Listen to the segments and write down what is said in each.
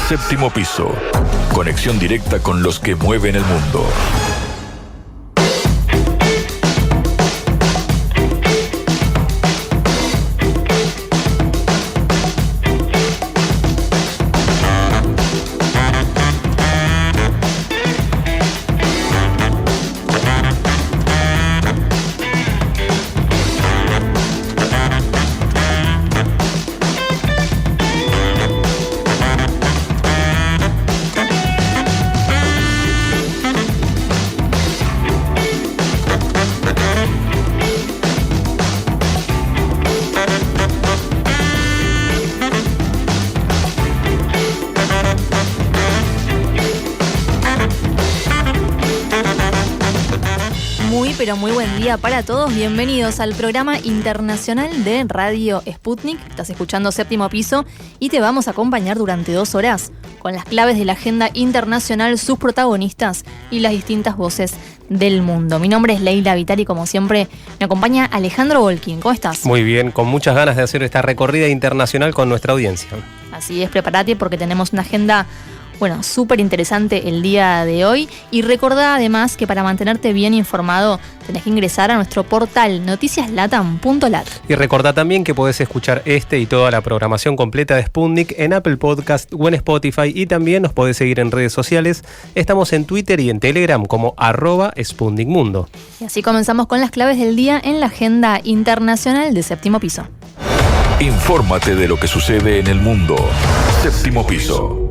Séptimo Piso. Conexión directa con los que mueven el mundo. Pero muy buen día para todos. Bienvenidos al programa internacional de Radio Sputnik. Estás escuchando Séptimo Piso y te vamos a acompañar durante 2 horas con las claves de la agenda internacional, sus protagonistas y las distintas voces del mundo. Mi nombre es Leila Vitari y como siempre me acompaña Alejandro Volkin. ¿Cómo estás? Muy bien, con muchas ganas de hacer esta recorrida internacional con nuestra audiencia. Así es, prepárate porque tenemos una agenda súper interesante el día de hoy. Y recordá además que para mantenerte bien informado tenés que ingresar a nuestro portal noticiaslatam.lat. Y recordá también que podés escuchar este y toda la programación completa de Sputnik en Apple Podcast o en Spotify, y también nos podés seguir en redes sociales. Estamos en Twitter y en Telegram como @SputnikMundo. Y así comenzamos con las claves del día en la agenda internacional de Séptimo Piso. Infórmate de lo que sucede en el mundo. Séptimo Piso.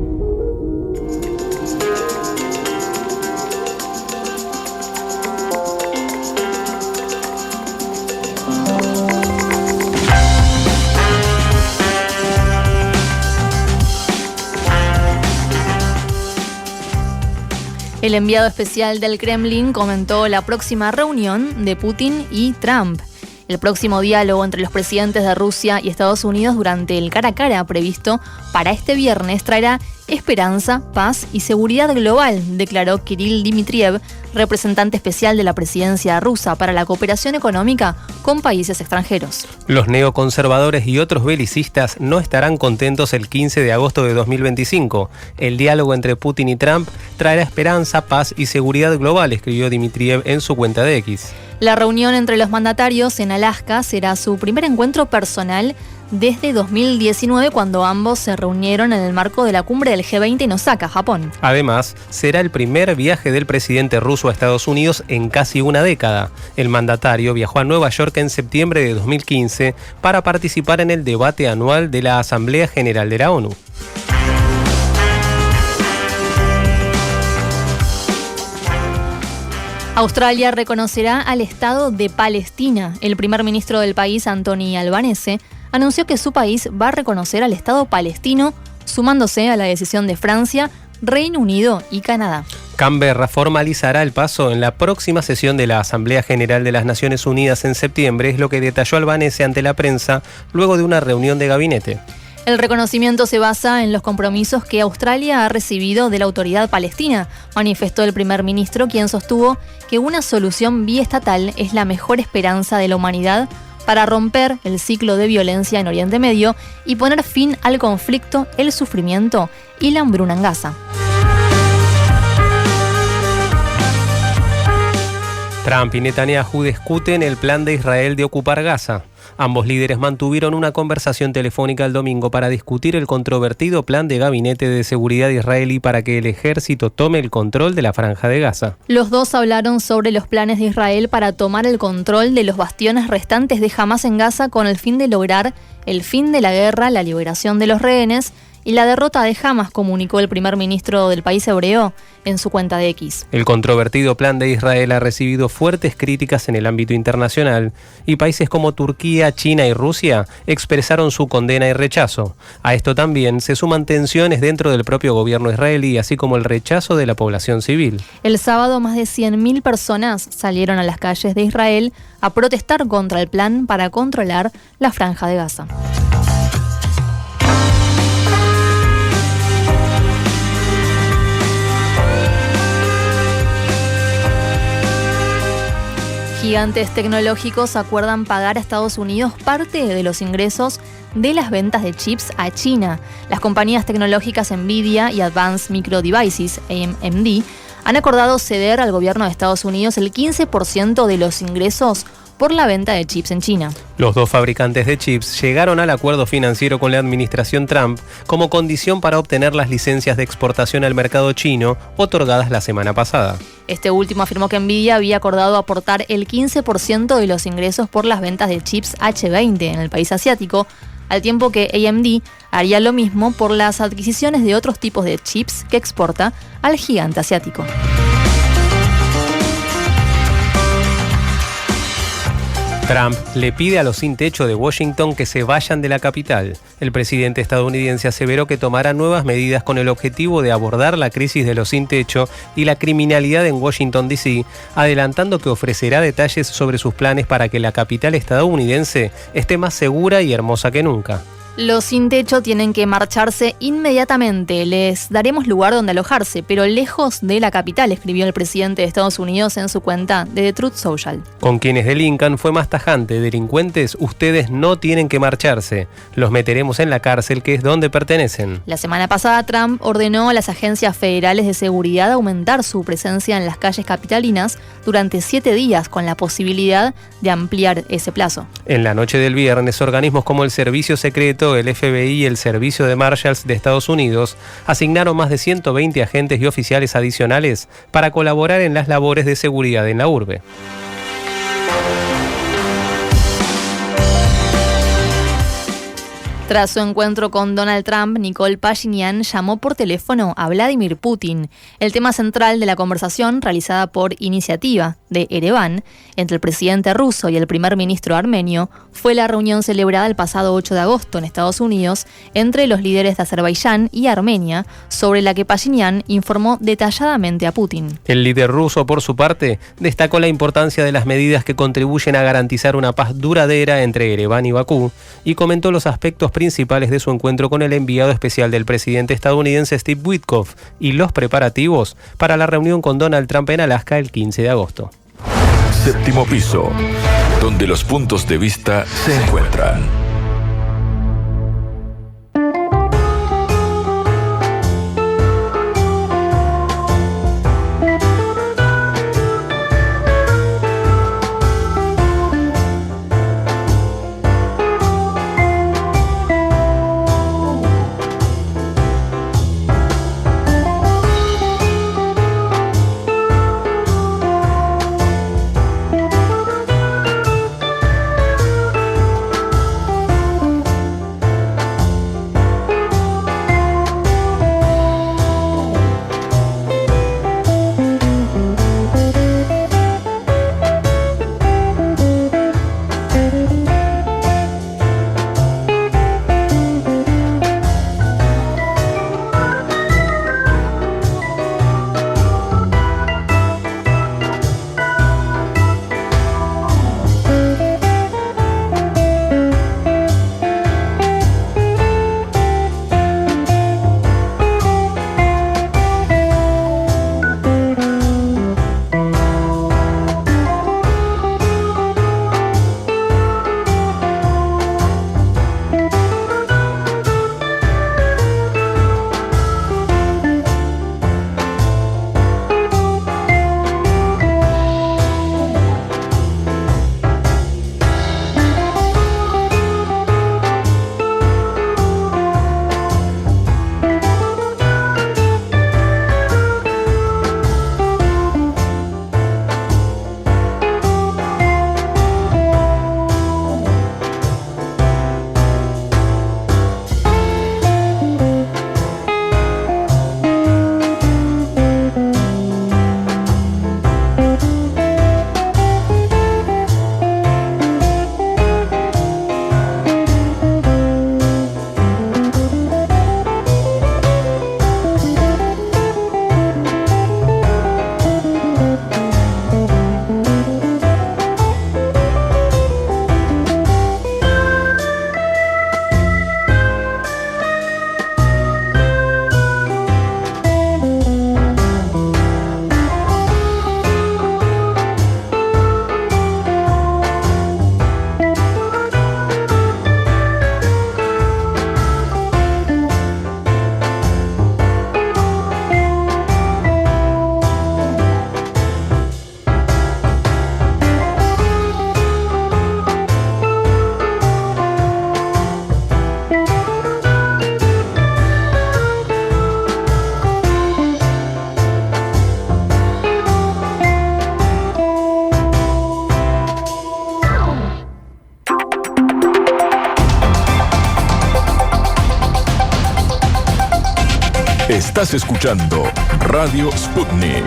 El enviado especial del Kremlin comentó la próxima reunión de Putin y Trump. El próximo diálogo entre los presidentes de Rusia y Estados Unidos durante el cara a cara previsto para este viernes traerá esperanza, paz y seguridad global, declaró Kirill Dmitriev, representante especial de la presidencia rusa para la cooperación económica con países extranjeros. Los neoconservadores y otros belicistas no estarán contentos el 15 de agosto de 2025. El diálogo entre Putin y Trump traerá esperanza, paz y seguridad global, escribió Dmitriev en su cuenta de X. La reunión entre los mandatarios en Alaska será su primer encuentro personal desde 2019, cuando ambos se reunieron en el marco de la cumbre del G20 en Osaka, Japón. Además, será el primer viaje del presidente ruso a Estados Unidos en casi una década. El mandatario viajó a Nueva York en septiembre de 2015 para participar en el debate anual de la Asamblea General de la ONU. Australia reconocerá al Estado de Palestina. El primer ministro del país, Anthony Albanese, anunció que su país va a reconocer al Estado palestino, sumándose a la decisión de Francia, Reino Unido y Canadá. Canberra formalizará el paso en la próxima sesión de la Asamblea General de las Naciones Unidas en septiembre, es lo que detalló Albanese ante la prensa luego de una reunión de gabinete. El reconocimiento se basa en los compromisos que Australia ha recibido de la autoridad palestina, manifestó el primer ministro, quien sostuvo que una solución biestatal es la mejor esperanza de la humanidad para romper el ciclo de violencia en Oriente Medio y poner fin al conflicto, el sufrimiento y la hambruna en Gaza. Trump y Netanyahu discuten el plan de Israel de ocupar Gaza. Ambos líderes mantuvieron una conversación telefónica el domingo para discutir el controvertido plan de gabinete de seguridad israelí para que el ejército tome el control de la franja de Gaza. Los dos hablaron sobre los planes de Israel para tomar el control de los bastiones restantes de Hamás en Gaza con el fin de lograr el fin de la guerra, la liberación de los rehenes y la derrota de Hamás, comunicó el primer ministro del país hebreo en su cuenta de X. El controvertido plan de Israel ha recibido fuertes críticas en el ámbito internacional y países como Turquía, China y Rusia expresaron su condena y rechazo. A esto también se suman tensiones dentro del propio gobierno israelí, así como el rechazo de la población civil. El sábado más de 100.000 personas salieron a las calles de Israel a protestar contra el plan para controlar la franja de Gaza. Gigantes tecnológicos acuerdan pagar a Estados Unidos parte de los ingresos de las ventas de chips a China. Las compañías tecnológicas Nvidia y Advanced Micro Devices, AMD, han acordado ceder al gobierno de Estados Unidos el 15% de los ingresos por la venta de chips en China. Los dos fabricantes de chips llegaron al acuerdo financiero con la administración Trump como condición para obtener las licencias de exportación al mercado chino otorgadas la semana pasada. Este último afirmó que Nvidia había acordado aportar el 15% de los ingresos por las ventas de chips H20 en el país asiático, al tiempo que AMD haría lo mismo por las adquisiciones de otros tipos de chips que exporta al gigante asiático. Trump le pide a los sin techo de Washington que se vayan de la capital. El presidente estadounidense aseveró que tomará nuevas medidas con el objetivo de abordar la crisis de los sin techo y la criminalidad en Washington, D.C., adelantando que ofrecerá detalles sobre sus planes para que la capital estadounidense esté más segura y hermosa que nunca. Los sin techo tienen que marcharse inmediatamente. Les daremos lugar donde alojarse, pero lejos de la capital, escribió el presidente de Estados Unidos en su cuenta de The Truth Social. Con quienes delincan fue más tajante: delincuentes, ustedes no tienen que marcharse. Los meteremos en la cárcel, que es donde pertenecen. La semana pasada, Trump ordenó a las agencias federales de seguridad aumentar su presencia en las calles capitalinas durante 7 días, con la posibilidad de ampliar ese plazo. En la noche del viernes, organismos como el Servicio Secreto, el FBI y el Servicio de Marshals de Estados Unidos asignaron más de 120 agentes y oficiales adicionales para colaborar en las labores de seguridad en la urbe. Tras su encuentro con Donald Trump, Nicole Pashinyan llamó por teléfono a Vladimir Putin. El tema central de la conversación, realizada por iniciativa de Ereván entre el presidente ruso y el primer ministro armenio, fue la reunión celebrada el pasado 8 de agosto en Estados Unidos entre los líderes de Azerbaiyán y Armenia, sobre la que Pashinyan informó detalladamente a Putin. El líder ruso, por su parte, destacó la importancia de las medidas que contribuyen a garantizar una paz duradera entre Ereván y Bakú y comentó los aspectos principales de su encuentro con el enviado especial del presidente estadounidense Steve Witkoff y los preparativos para la reunión con Donald Trump en Alaska el 15 de agosto. Séptimo piso, donde los puntos de vista se encuentran. Estás escuchando Radio Sputnik.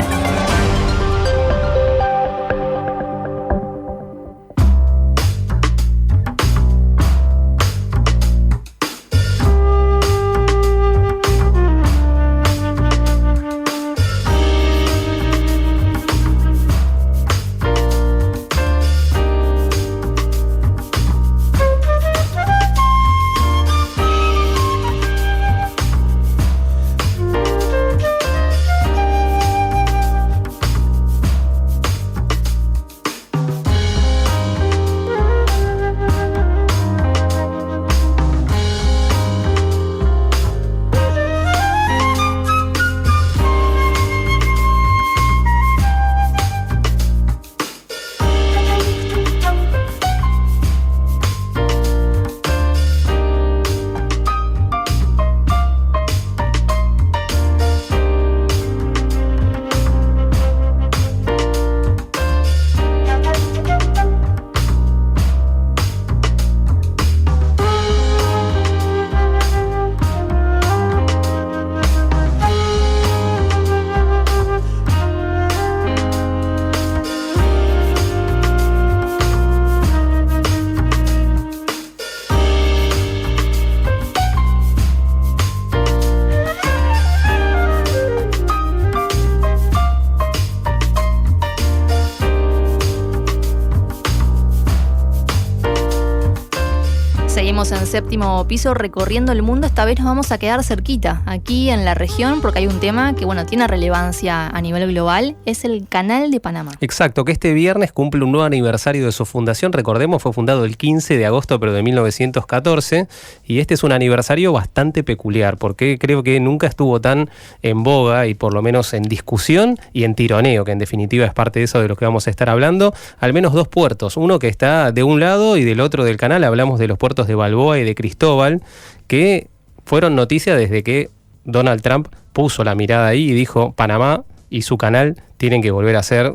Seguimos en Séptimo Piso recorriendo el mundo. Esta vez nos vamos a quedar cerquita, aquí en la región, porque hay un tema que, bueno, tiene relevancia a nivel global, es el Canal de Panamá. Exacto, que este viernes cumple un nuevo aniversario de su fundación. Recordemos, fue fundado el 15 de agosto, pero de 1914, y este es un aniversario bastante peculiar, porque creo que nunca estuvo tan en boga, y por lo menos en discusión y en tironeo, que en definitiva es parte de eso de lo que vamos a estar hablando. Al menos dos puertos, uno que está de un lado y del otro del canal. Hablamos de los puertos de Balboa y de Cristóbal, que fueron noticia desde que Donald Trump puso la mirada ahí y dijo: Panamá y su canal tienen que volver a ser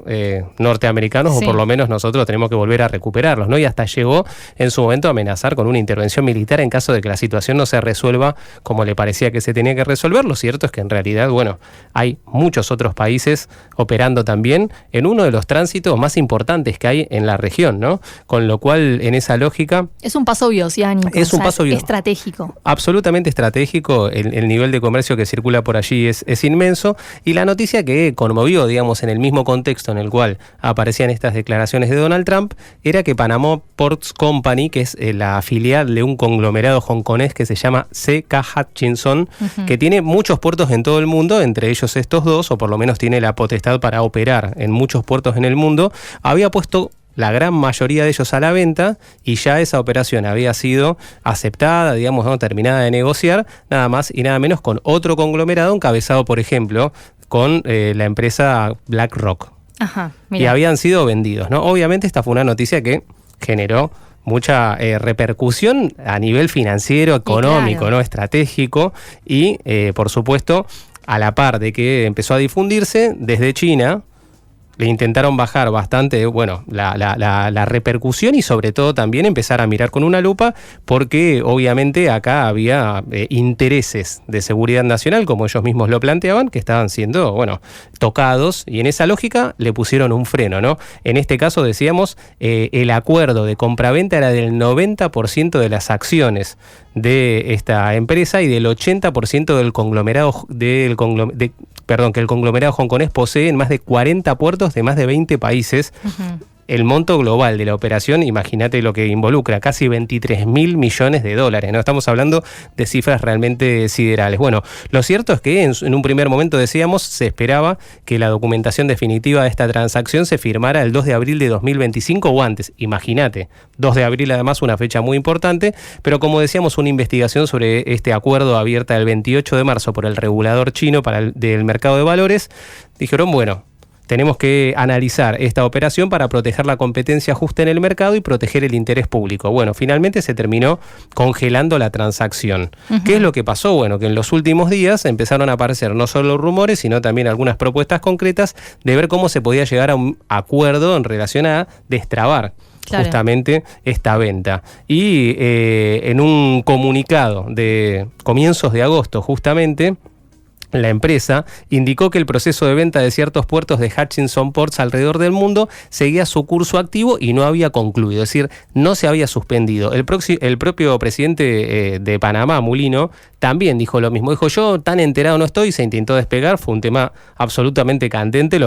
norteamericanos, sí, o por lo menos nosotros tenemos que volver a recuperarlos, ¿no? Y hasta llegó en su momento a amenazar con una intervención militar en caso de que la situación no se resuelva como le parecía que se tenía que resolver. Lo cierto es que en realidad, bueno, hay muchos otros países operando también en uno de los tránsitos más importantes que hay en la región, ¿no? Con lo cual, en esa lógica... Es un paso bioceánico, es un paso estratégico. Absolutamente estratégico. El nivel de comercio que circula por allí es inmenso. Y la noticia que conmovió, digamos, en el mismo contexto en el cual aparecían estas declaraciones de Donald Trump, era que Panama Ports Company, que es la filial de un conglomerado hongkonés que se llama CK Hutchison, que tiene muchos puertos en todo el mundo, entre ellos estos dos, o por lo menos tiene la potestad para operar en muchos puertos en el mundo, había puesto la gran mayoría de ellos a la venta, y ya esa operación había sido aceptada, digamos, ¿no?, terminada de negociar, nada más y nada menos con otro conglomerado encabezado, por ejemplo, con la empresa BlackRock. Ajá, y habían sido vendidos, ¿no? Obviamente esta fue una noticia que generó mucha repercusión a nivel financiero, económico, claro, ¿no?, estratégico, y por supuesto, a la par de que empezó a difundirse desde China, le intentaron bajar bastante, bueno, la repercusión, y sobre todo también empezar a mirar con una lupa, porque obviamente acá había intereses de seguridad nacional, como ellos mismos lo planteaban, que estaban siendo, bueno, tocados, y en esa lógica le pusieron un freno, ¿no? En este caso, decíamos, el acuerdo de compraventa era del 90% de las acciones de esta empresa y del 80% del conglomerado que el conglomerado hongkonés posee en más de 40 puertos de más de 20 países. El monto global de la operación, imagínate lo que involucra, casi 23.000 millones de dólares, ¿no? Estamos hablando de cifras realmente siderales. Bueno, lo cierto es que en un primer momento, decíamos, se esperaba que la documentación definitiva de esta transacción se firmara el 2 de abril de 2025 o antes. Imagínate, 2 de abril además, una fecha muy importante, pero como decíamos, una investigación sobre este acuerdo abierta el 28 de marzo por el regulador chino del mercado de valores, dijeron, bueno, tenemos que analizar esta operación para proteger la competencia justa en el mercado y proteger el interés público. Bueno, finalmente se terminó congelando la transacción. ¿Qué es lo que pasó? Bueno, que en los últimos días empezaron a aparecer no solo rumores, sino también algunas propuestas concretas de ver cómo se podía llegar a un acuerdo en relación a destrabar, claro, justamente esta venta. Y en un comunicado de comienzos de agosto, justamente, La empresa indicó que el proceso de venta de ciertos puertos de Hutchison Ports alrededor del mundo seguía su curso activo y no había concluido, es decir, no se había suspendido. El propio presidente de Panamá, Mulino, también dijo lo mismo. Dijo, yo tan enterado no estoy, se intentó despegar, fue un tema absolutamente candente,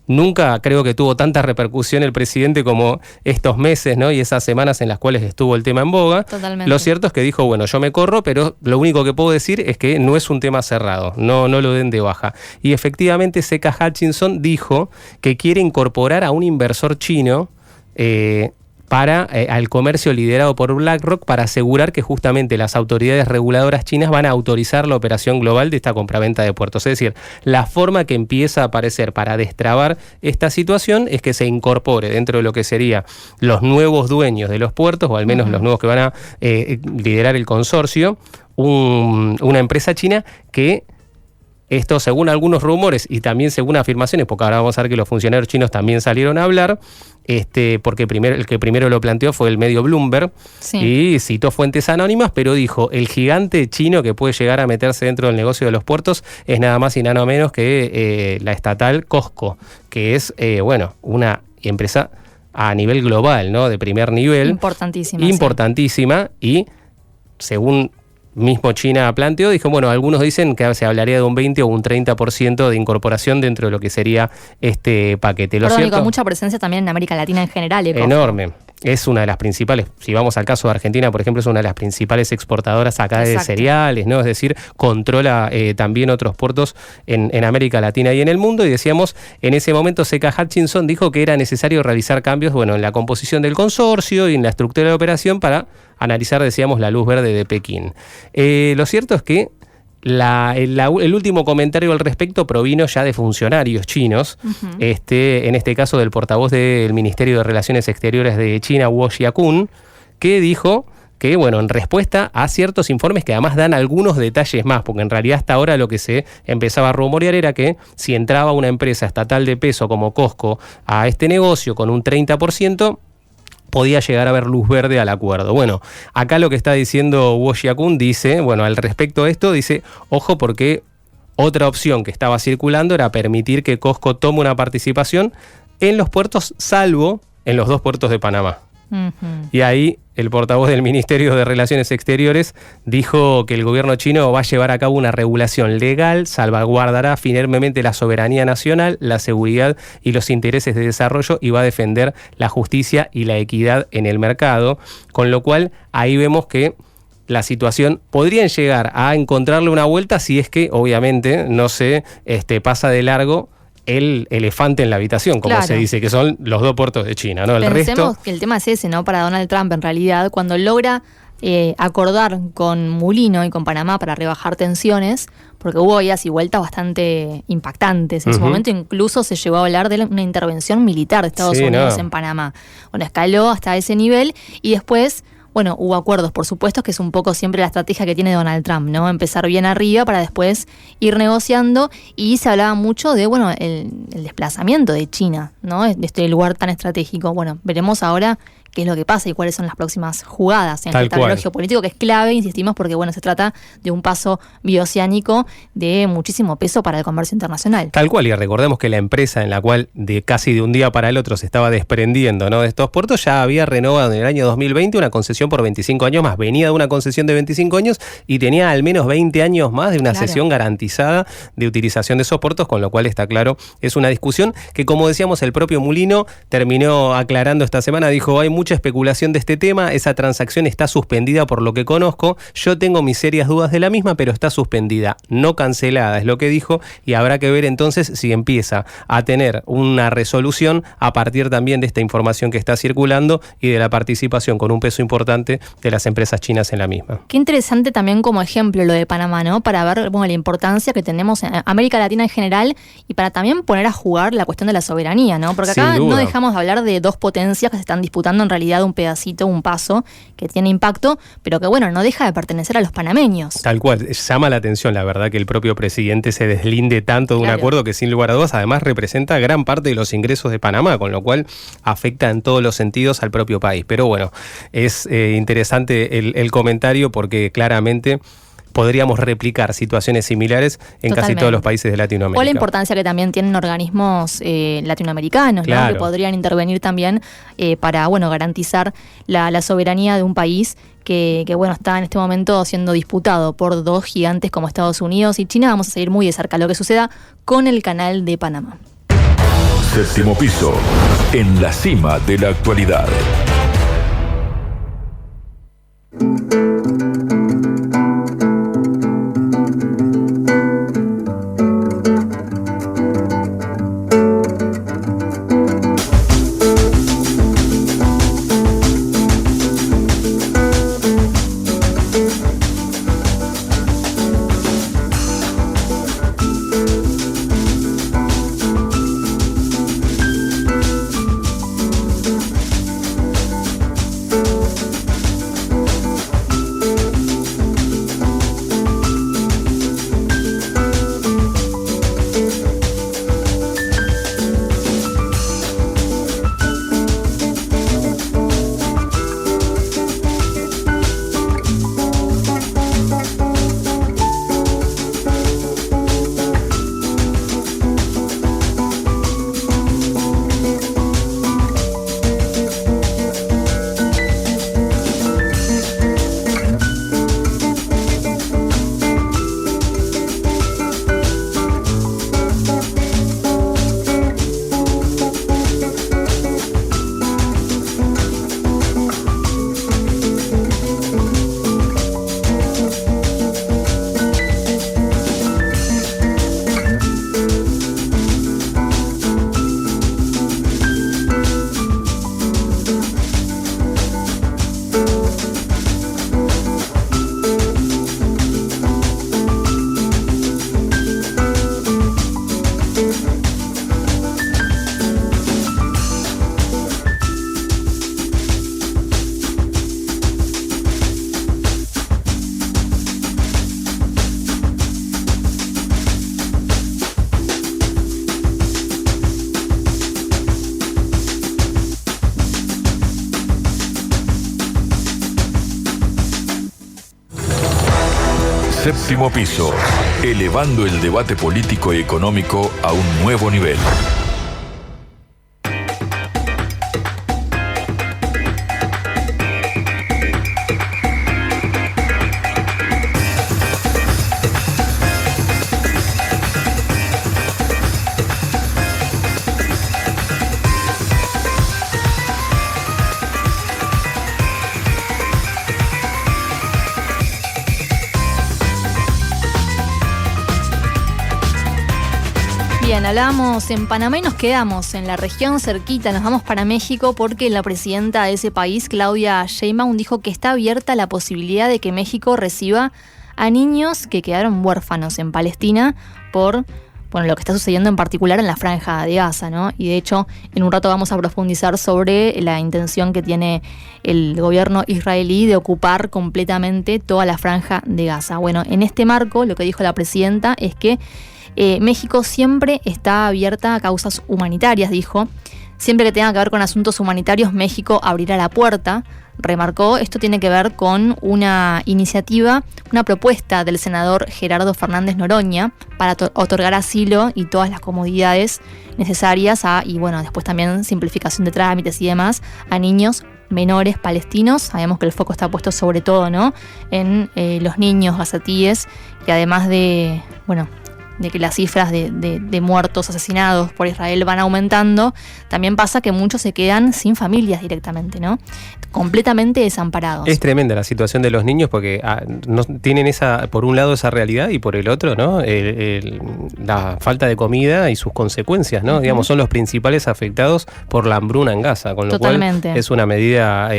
nunca creo que tuvo tanta repercusión el presidente como estos meses, ¿no? Y esas semanas en las cuales estuvo el tema en boga. Totalmente. Lo cierto es que dijo, bueno, yo me corro, pero lo único que puedo decir es que no es un tema cerrado, no lo den de baja. Y efectivamente C.K. Hutchison dijo que quiere incorporar a un inversor chino al comercio liderado por BlackRock para asegurar que justamente las autoridades reguladoras chinas van a autorizar la operación global de esta compraventa de puertos. Es decir, la forma que empieza a aparecer para destrabar esta situación es que se incorpore dentro de lo que serían los nuevos dueños de los puertos, o al menos los nuevos que van a liderar el consorcio, una empresa china que... Esto, según algunos rumores y también según afirmaciones, porque ahora vamos a ver que los funcionarios chinos también salieron a hablar, porque el que primero lo planteó fue el medio Bloomberg, sí. Y citó fuentes anónimas, pero dijo, el gigante chino que puede llegar a meterse dentro del negocio de los puertos es nada más y nada menos que la estatal COSCO, que es, una empresa a nivel global, ¿no? De primer nivel. Importantísima, sí. Y según... mismo China planteó, dijo, bueno, algunos dicen que se hablaría de un 20 o un 30% de incorporación dentro de lo que sería este paquete. Con mucha presencia también en América Latina en general. Enorme. Es una de las principales, si vamos al caso de Argentina, por ejemplo, es una de las principales exportadoras acá de cereales, ¿no? Es decir, controla también otros puertos en América Latina y en el mundo. Y decíamos, en ese momento C.K. Hutchison dijo que era necesario realizar cambios, en la composición del consorcio y en la estructura de operación para analizar, decíamos, la luz verde de Pekín. Lo cierto es que el último comentario al respecto provino ya de funcionarios chinos, en este caso del portavoz del Ministerio de Relaciones Exteriores de China, Guo Xiaokun, que dijo que, en respuesta a ciertos informes que además dan algunos detalles más, porque en realidad hasta ahora lo que se empezaba a rumorear era que si entraba una empresa estatal de peso como COSCO a este negocio con un 30%, podía llegar a haber luz verde al acuerdo. Acá lo que está diciendo Guo Xiaokun dice, al respecto de esto, dice, ojo porque otra opción que estaba circulando era permitir que COSCO tome una participación en los puertos, salvo en los 2 puertos de Panamá. Y ahí el portavoz del Ministerio de Relaciones Exteriores dijo que el gobierno chino va a llevar a cabo una regulación legal, salvaguardará firmemente la soberanía nacional, la seguridad y los intereses de desarrollo y va a defender la justicia y la equidad en el mercado, con lo cual ahí vemos que la situación podrían llegar a encontrarle una vuelta si es que obviamente no se pasa de largo el elefante en la habitación, como se dice, que son los 2 puertos de China, ¿no? Pensemos que el tema es ese, ¿no? Para Donald Trump, en realidad, cuando logra acordar con Mulino y con Panamá para rebajar tensiones, porque hubo idas y vueltas bastante impactantes. En su momento incluso se llegó a hablar de una intervención militar de Estados Unidos en Panamá. Escaló hasta ese nivel y después... hubo acuerdos, por supuesto, que es un poco siempre la estrategia que tiene Donald Trump, ¿no? Empezar bien arriba para después ir negociando, y se hablaba mucho de, el desplazamiento de China, ¿no? De este lugar tan estratégico. Veremos ahora qué es lo que pasa y cuáles son las próximas jugadas en el tablero geopolítico, que es clave, insistimos, porque se trata de un paso bioceánico de muchísimo peso para el comercio internacional. Tal cual, y recordemos que la empresa en la cual casi de un día para el otro se estaba desprendiendo, ¿no?, de estos puertos, ya había renovado en el año 2020 una concesión por 25 años más, venía de una concesión de 25 años y tenía al menos 20 años más de una cesión garantizada de utilización de esos puertos, con lo cual está claro, es una discusión que, como decíamos, el propio Mulino terminó aclarando esta semana, dijo, hay mucha especulación de este tema, esa transacción está suspendida por lo que conozco, yo tengo mis serias dudas de la misma, pero está suspendida, no cancelada, es lo que dijo, y habrá que ver entonces si empieza a tener una resolución a partir también de esta información que está circulando y de la participación con un peso importante de las empresas chinas en la misma. Qué interesante también como ejemplo lo de Panamá, ¿no? Para ver la importancia que tenemos en América Latina en general y para también poner a jugar la cuestión de la soberanía, ¿no? Porque acá no dejamos de hablar de 2 potencias que se están disputando en realidad un pedacito, un paso que tiene impacto, pero que no deja de pertenecer a los panameños. Tal cual, llama la atención la verdad que el propio presidente se deslinde tanto de un acuerdo que sin lugar a dudas además representa gran parte de los ingresos de Panamá, con lo cual afecta en todos los sentidos al propio país. Pero es interesante el comentario porque claramente podríamos replicar situaciones similares en casi todos los países de Latinoamérica. O la importancia que también tienen organismos latinoamericanos, claro, ¿no? Que podrían intervenir también para garantizar la soberanía de un país que está en este momento siendo disputado por dos gigantes como Estados Unidos y China. Vamos a seguir muy de cerca lo que suceda con el Canal de Panamá. Séptimo piso, en la cima de la actualidad. Séptimo piso, elevando el debate político y económico a un nuevo nivel. Bien, hablamos en Panamá y nos quedamos en la región cerquita, nos vamos para México porque la presidenta de ese país, Claudia Sheinbaum, dijo que está abierta la posibilidad de que México reciba a niños que quedaron huérfanos en Palestina por lo que está sucediendo en particular en la Franja de Gaza, ¿no? Y de hecho, en un rato vamos a profundizar sobre la intención que tiene el gobierno israelí de ocupar completamente toda la Franja de Gaza. Bueno, en este marco, lo que dijo la presidenta es que México siempre está abierta a causas humanitarias, dijo. Siempre que tenga que ver con asuntos humanitarios, México abrirá la puerta. Remarcó, esto tiene que ver con una iniciativa, una propuesta del senador Gerardo Fernández Noroña para otorgar asilo y todas las comodidades necesarias después también simplificación de trámites y demás a niños menores palestinos. Sabemos que el foco está puesto sobre todo, ¿no?, en los niños gazatíes, que además de que las cifras de muertos asesinados por Israel van aumentando, también pasa que muchos se quedan sin familias directamente, ¿no? Completamente desamparados. Es tremenda la situación de los niños porque no tienen por un lado esa realidad y por el otro, ¿no?, la falta de comida y sus consecuencias, ¿no? Uh-huh. Digamos, son los principales afectados por la hambruna en Gaza, con lo Totalmente. Cual es una medida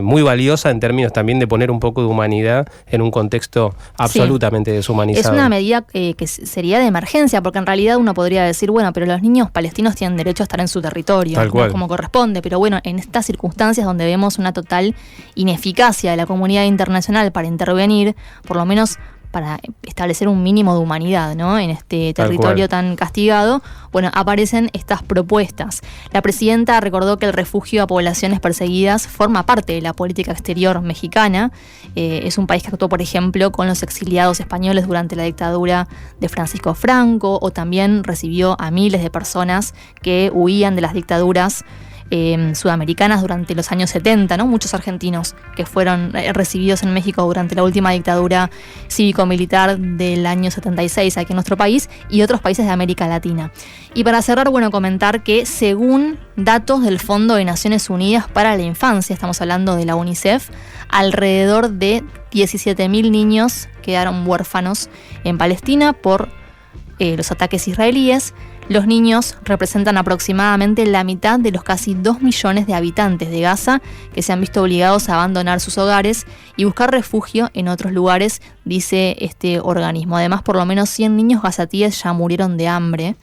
muy valiosa en términos también de poner un poco de humanidad en un contexto absolutamente deshumanizado. Es una medida que sería de emergencia, porque en realidad uno podría decir, pero los niños palestinos tienen derecho a estar en su territorio, ¿no?, como corresponde, pero en estas circunstancias donde vemos una total ineficacia de la comunidad internacional para intervenir, por lo menos para establecer un mínimo de humanidad, ¿no?, en este territorio tan castigado, bueno, aparecen estas propuestas. La presidenta recordó que el refugio a poblaciones perseguidas forma parte de la política exterior mexicana. Es un país que actuó, por ejemplo, con los exiliados españoles durante la dictadura de Francisco Franco, o también recibió a miles de personas que huían de las dictaduras sudamericanas durante los años 70, ¿no? Muchos argentinos que fueron recibidos en México durante la última dictadura cívico-militar del año 76 aquí en nuestro país y otros países de América Latina. Y para cerrar, bueno, comentar que según datos del Fondo de Naciones Unidas para la Infancia, estamos hablando de la UNICEF, alrededor de 17.000 niños quedaron huérfanos en Palestina por los ataques israelíes. Los niños representan aproximadamente la mitad de los casi 2 millones de habitantes de Gaza que se han visto obligados a abandonar sus hogares y buscar refugio en otros lugares, dice este organismo. Además, por lo menos 100 niños gazatíes ya murieron de hambre.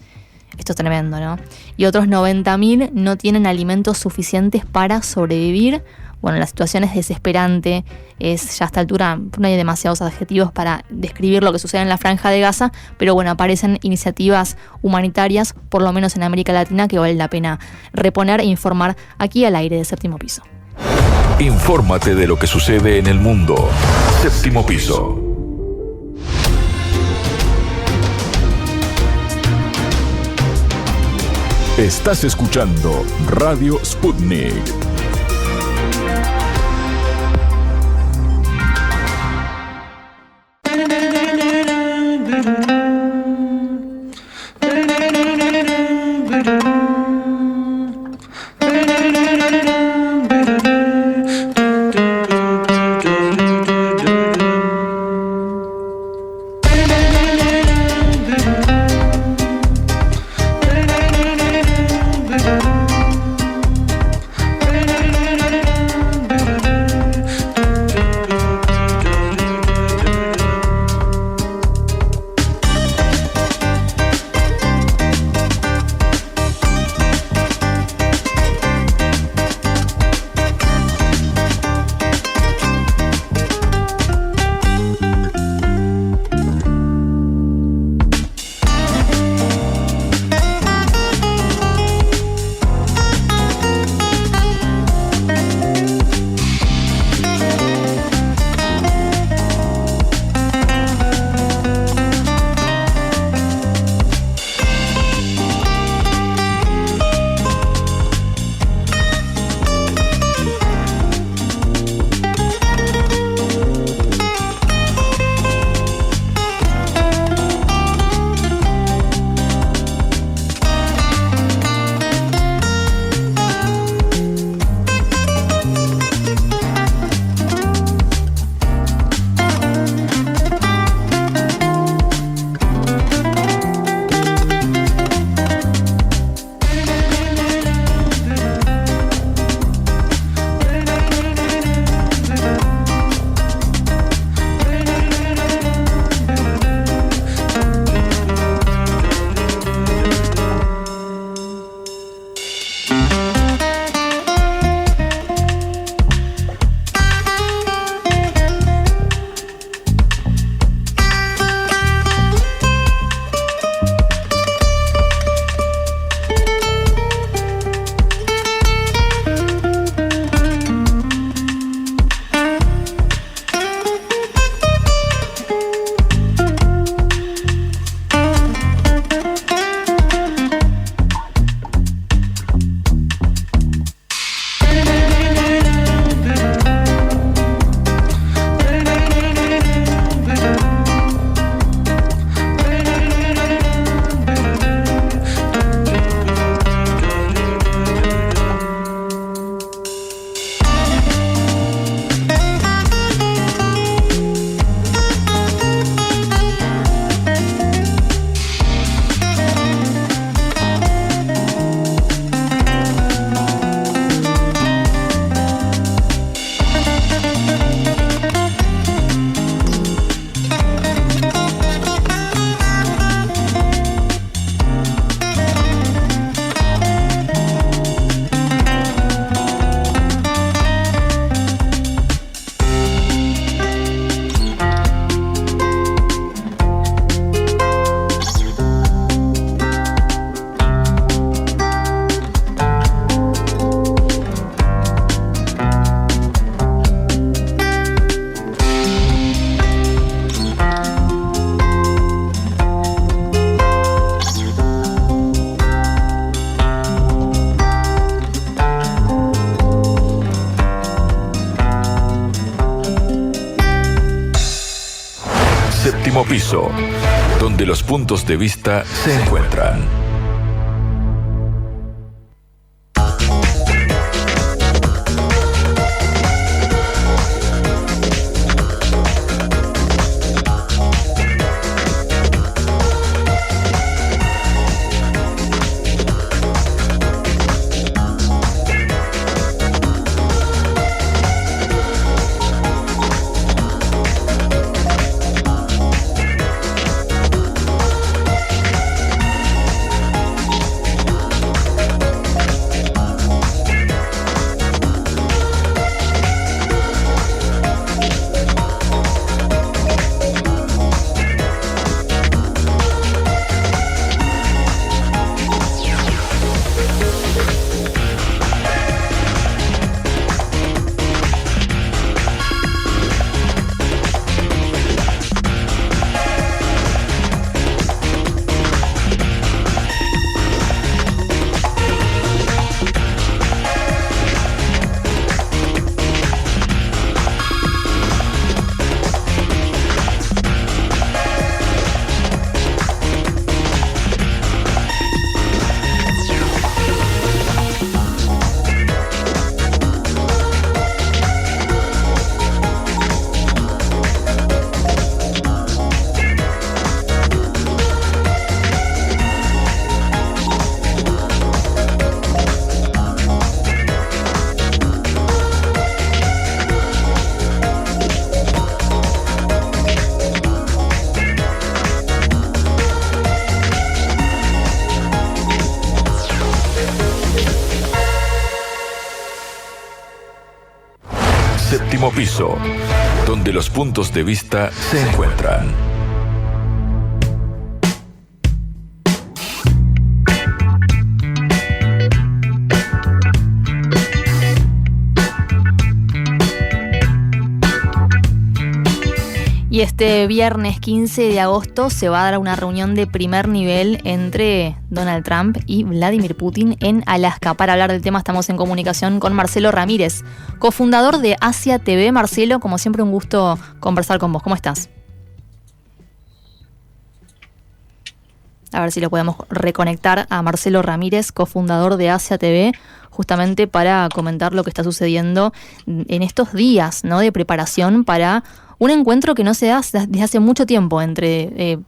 Esto es tremendo, ¿no? Y otros 90.000 no tienen alimentos suficientes para sobrevivir. Bueno, la situación es desesperante, ya a esta altura no hay demasiados adjetivos para describir lo que sucede en la Franja de Gaza, pero bueno, aparecen iniciativas humanitarias, por lo menos en América Latina, que vale la pena reponer e informar aquí al aire de Séptimo Piso. Infórmate de lo que sucede en el mundo. Séptimo Piso. Estás escuchando Radio Sputnik. piso, donde los puntos de vista se encuentran. Séptimo piso, donde los puntos de vista se encuentran. Y este viernes 15 de agosto se va a dar una reunión de primer nivel entre Donald Trump y Vladimir Putin en Alaska. Para hablar del tema estamos en comunicación con Marcelo Ramírez, cofundador de Asia TV. Marcelo, como siempre un gusto conversar con vos. ¿Cómo estás? A ver si lo podemos reconectar a Marcelo Ramírez, cofundador de Asia TV, justamente para comentar lo que está sucediendo en estos días, ¿no?, de preparación para un encuentro que no se da desde hace mucho tiempo entre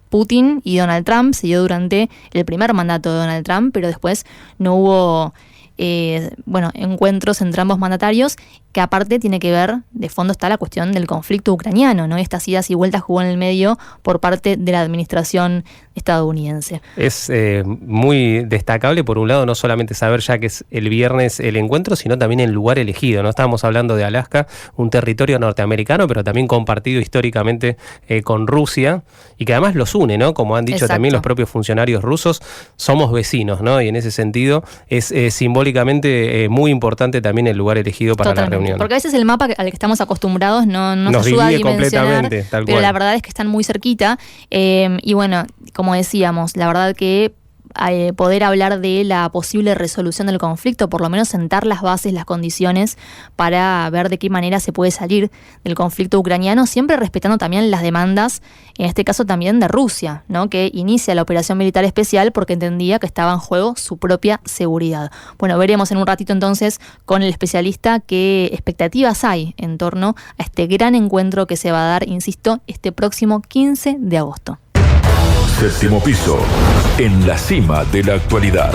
Putin y Donald Trump. Se dio durante el primer mandato de Donald Trump, pero después no hubo encuentros entre ambos mandatarios, que aparte tiene que ver, de fondo está la cuestión del conflicto ucraniano, ¿no? Estas idas y vueltas jugó en el medio por parte de la administración estadounidense. Es muy destacable, por un lado, no solamente saber ya que es el viernes el encuentro, sino también el lugar elegido, ¿no? Estábamos hablando de Alaska, un territorio norteamericano, pero también compartido históricamente con Rusia, y que además los une, ¿no? Como han dicho Exacto. También los propios funcionarios rusos, somos vecinos, ¿no? Y en ese sentido es simbólicamente muy importante también el lugar elegido para la reunión. Porque a veces el mapa al que estamos acostumbrados no nos ayuda a dimensionar, pero cual. La verdad es que están muy cerquita. Y bueno, como decíamos, la verdad que poder hablar de la posible resolución del conflicto, por lo menos sentar las bases, las condiciones para ver de qué manera se puede salir del conflicto ucraniano, siempre respetando también las demandas, en este caso también de Rusia, ¿no?, que inicia la operación militar especial porque entendía que estaba en juego su propia seguridad. Bueno, veremos en un ratito entonces con el especialista qué expectativas hay en torno a este gran encuentro que se va a dar, insisto, este próximo 15 de agosto. Séptimo piso, en la cima de la actualidad.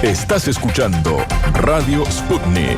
Estás escuchando Radio Sputnik.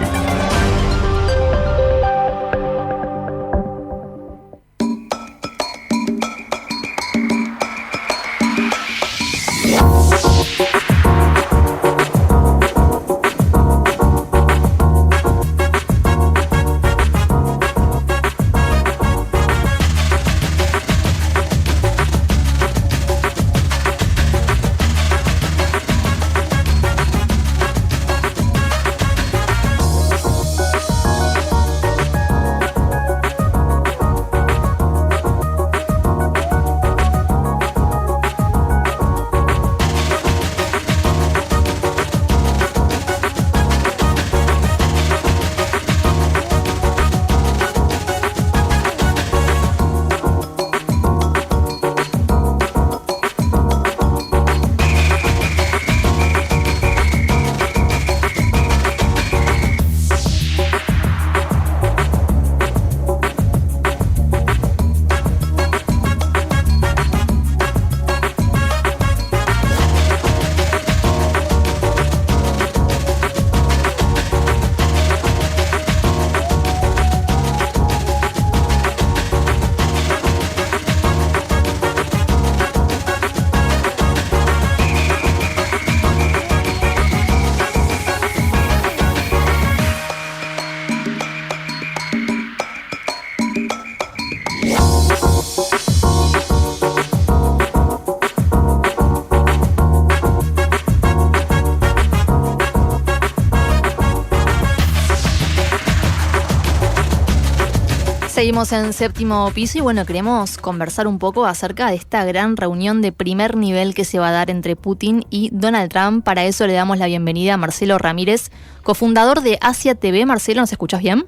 Seguimos en Séptimo Piso y bueno, queremos conversar un poco acerca de esta gran reunión de primer nivel que se va a dar entre Putin y Donald Trump. Para eso le damos la bienvenida a Marcelo Ramírez, cofundador de Asia TV. Marcelo, ¿nos escuchas bien?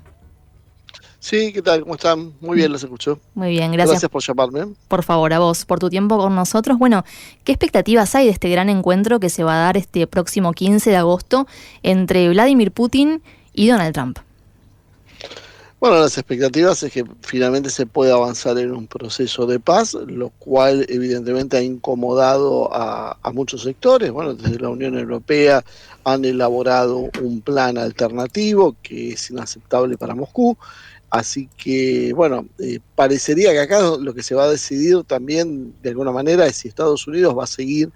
Sí, ¿qué tal? ¿Cómo están? Muy bien, los escucho. Muy bien, gracias. Gracias por llamarme. Por favor, a vos, por tu tiempo con nosotros. Bueno, ¿qué expectativas hay de este gran encuentro que se va a dar este próximo 15 de agosto entre Vladimir Putin y Donald Trump? Bueno, las expectativas es que finalmente se pueda avanzar en un proceso de paz, lo cual evidentemente ha incomodado a muchos sectores. Bueno, desde la Unión Europea han elaborado un plan alternativo que es inaceptable para Moscú. Así que, bueno, parecería que acá lo que se va a decidir también, de alguna manera, es si Estados Unidos va a seguir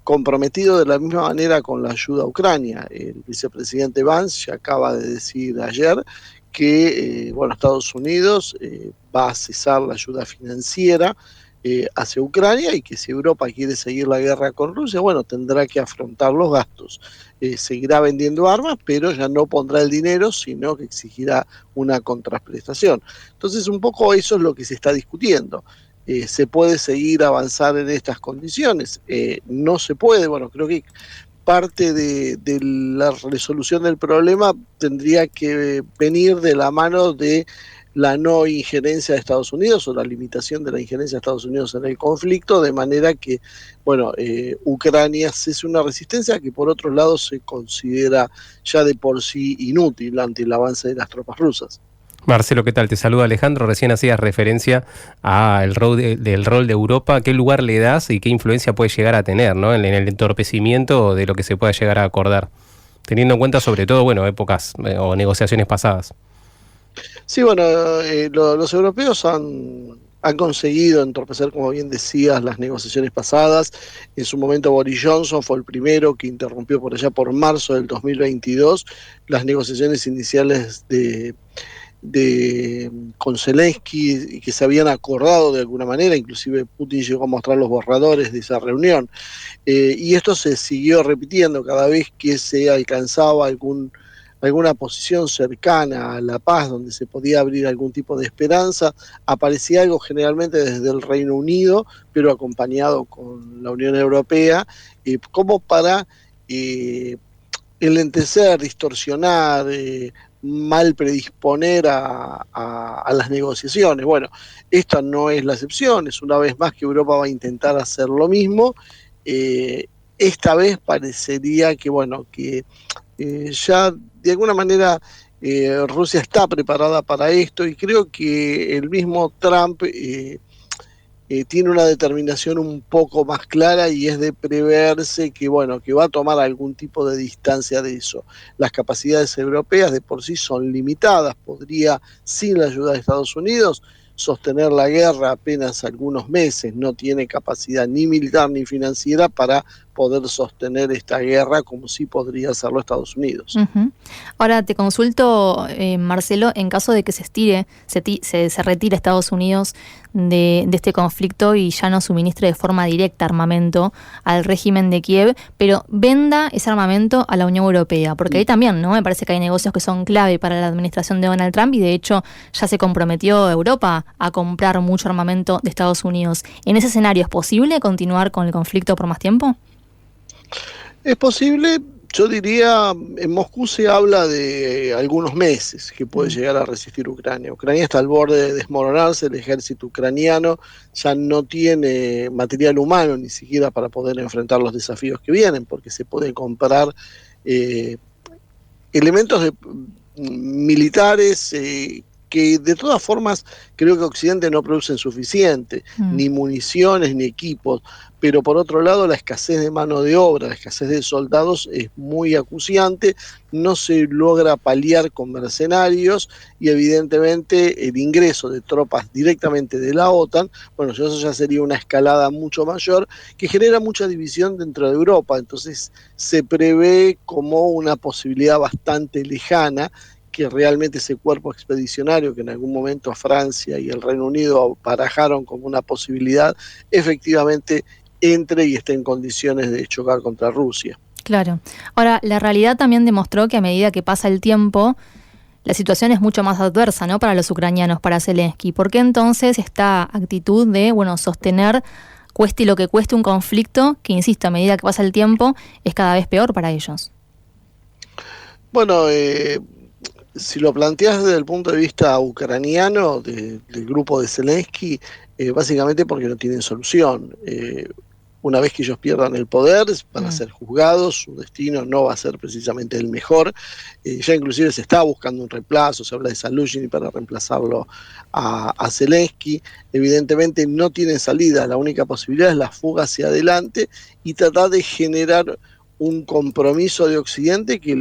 comprometido de la misma manera con la ayuda a Ucrania. El vicepresidente Vance ya acaba de decir ayer que, bueno, Estados Unidos va a cesar la ayuda financiera hacia Ucrania y que si Europa quiere seguir la guerra con Rusia, bueno, tendrá que afrontar los gastos. Seguirá vendiendo armas, pero ya no pondrá el dinero, sino que exigirá una contraprestación. Entonces, un poco eso es lo que se está discutiendo. ¿Se puede seguir avanzar en estas condiciones? No se puede. Bueno, creo que parte de la resolución del problema tendría que venir de la mano de la no injerencia de Estados Unidos o la limitación de la injerencia de Estados Unidos en el conflicto, de manera que, bueno, Ucrania cese una resistencia que por otro lado se considera ya de por sí inútil ante el avance de las tropas rusas. Marcelo, ¿qué tal? Te saluda Alejandro. Recién hacías referencia al rol del rol de Europa. ¿Qué lugar le das y qué influencia puede llegar a tener, ¿no? en el entorpecimiento de lo que se pueda llegar a acordar? Teniendo en cuenta sobre todo, bueno, épocas o negociaciones pasadas. Sí, bueno, los europeos han conseguido entorpecer, como bien decías, las negociaciones pasadas. En su momento Boris Johnson fue el primero que interrumpió por allá por marzo del 2022 las negociaciones iniciales con Zelensky y que se habían acordado de alguna manera. Inclusive Putin llegó a mostrar los borradores de esa reunión. Y esto se siguió repitiendo cada vez que se alcanzaba alguna posición cercana a la paz, donde se podía abrir algún tipo de esperanza. Aparecía algo generalmente desde el Reino Unido, pero acompañado con la Unión Europea, como para enlentecer, distorsionar, mal predisponer a las negociaciones. Bueno, esta no es la excepción, es una vez más que Europa va a intentar hacer lo mismo. Esta vez parecería que, bueno, que ya de alguna manera Rusia está preparada para esto, y creo que el mismo Trump tiene una determinación un poco más clara y es de preverse que, bueno, que va a tomar algún tipo de distancia de eso. Las capacidades europeas de por sí son limitadas, podría, sin la ayuda de Estados Unidos, sostener la guerra apenas algunos meses, no tiene capacidad ni militar ni financiera para poder sostener esta guerra como sí podría hacerlo Estados Unidos. Uh-huh. Ahora te consulto, Marcelo, en caso de que se estire, se retire Estados Unidos de este conflicto y ya no suministre de forma directa armamento al régimen de Kiev, pero venda ese armamento a la Unión Europea, porque ahí también, ¿no? Me parece que hay negocios que son clave para la administración de Donald Trump y de hecho ya se comprometió Europa a comprar mucho armamento de Estados Unidos. ¿En ese escenario es posible continuar con el conflicto por más tiempo? Es posible, yo diría, en Moscú se habla de algunos meses que puede llegar a resistir Ucrania. Ucrania está al borde de desmoronarse, el ejército ucraniano ya no tiene material humano ni siquiera para poder enfrentar los desafíos que vienen, porque se pueden comprar elementos militares que de todas formas creo que Occidente no produce suficiente, ni municiones ni equipos, pero por otro lado la escasez de mano de obra, la escasez de soldados es muy acuciante, no se logra paliar con mercenarios y evidentemente el ingreso de tropas directamente de la OTAN, bueno, eso ya sería una escalada mucho mayor que genera mucha división dentro de Europa, entonces se prevé como una posibilidad bastante lejana que realmente ese cuerpo expedicionario que en algún momento Francia y el Reino Unido barajaron como una posibilidad, efectivamente entre y esté en condiciones de chocar contra Rusia. Claro. Ahora, la realidad también demostró que a medida que pasa el tiempo, la situación es mucho más adversa, ¿no?, para los ucranianos, para Zelensky. ¿Por qué entonces esta actitud de, sostener, cueste lo que cueste, un conflicto que, insisto, a medida que pasa el tiempo, es cada vez peor para ellos? Bueno, si lo planteas desde el punto de vista ucraniano, del grupo de Zelensky, básicamente porque no tienen solución. Una vez que ellos pierdan el poder, van a ser juzgados, su destino no va a ser precisamente el mejor. Ya inclusive se está buscando un reemplazo, se habla de Zaluzhin para reemplazarlo a Zelensky. Evidentemente no tienen salida, la única posibilidad es la fuga hacia adelante y tratar de generar un compromiso de Occidente que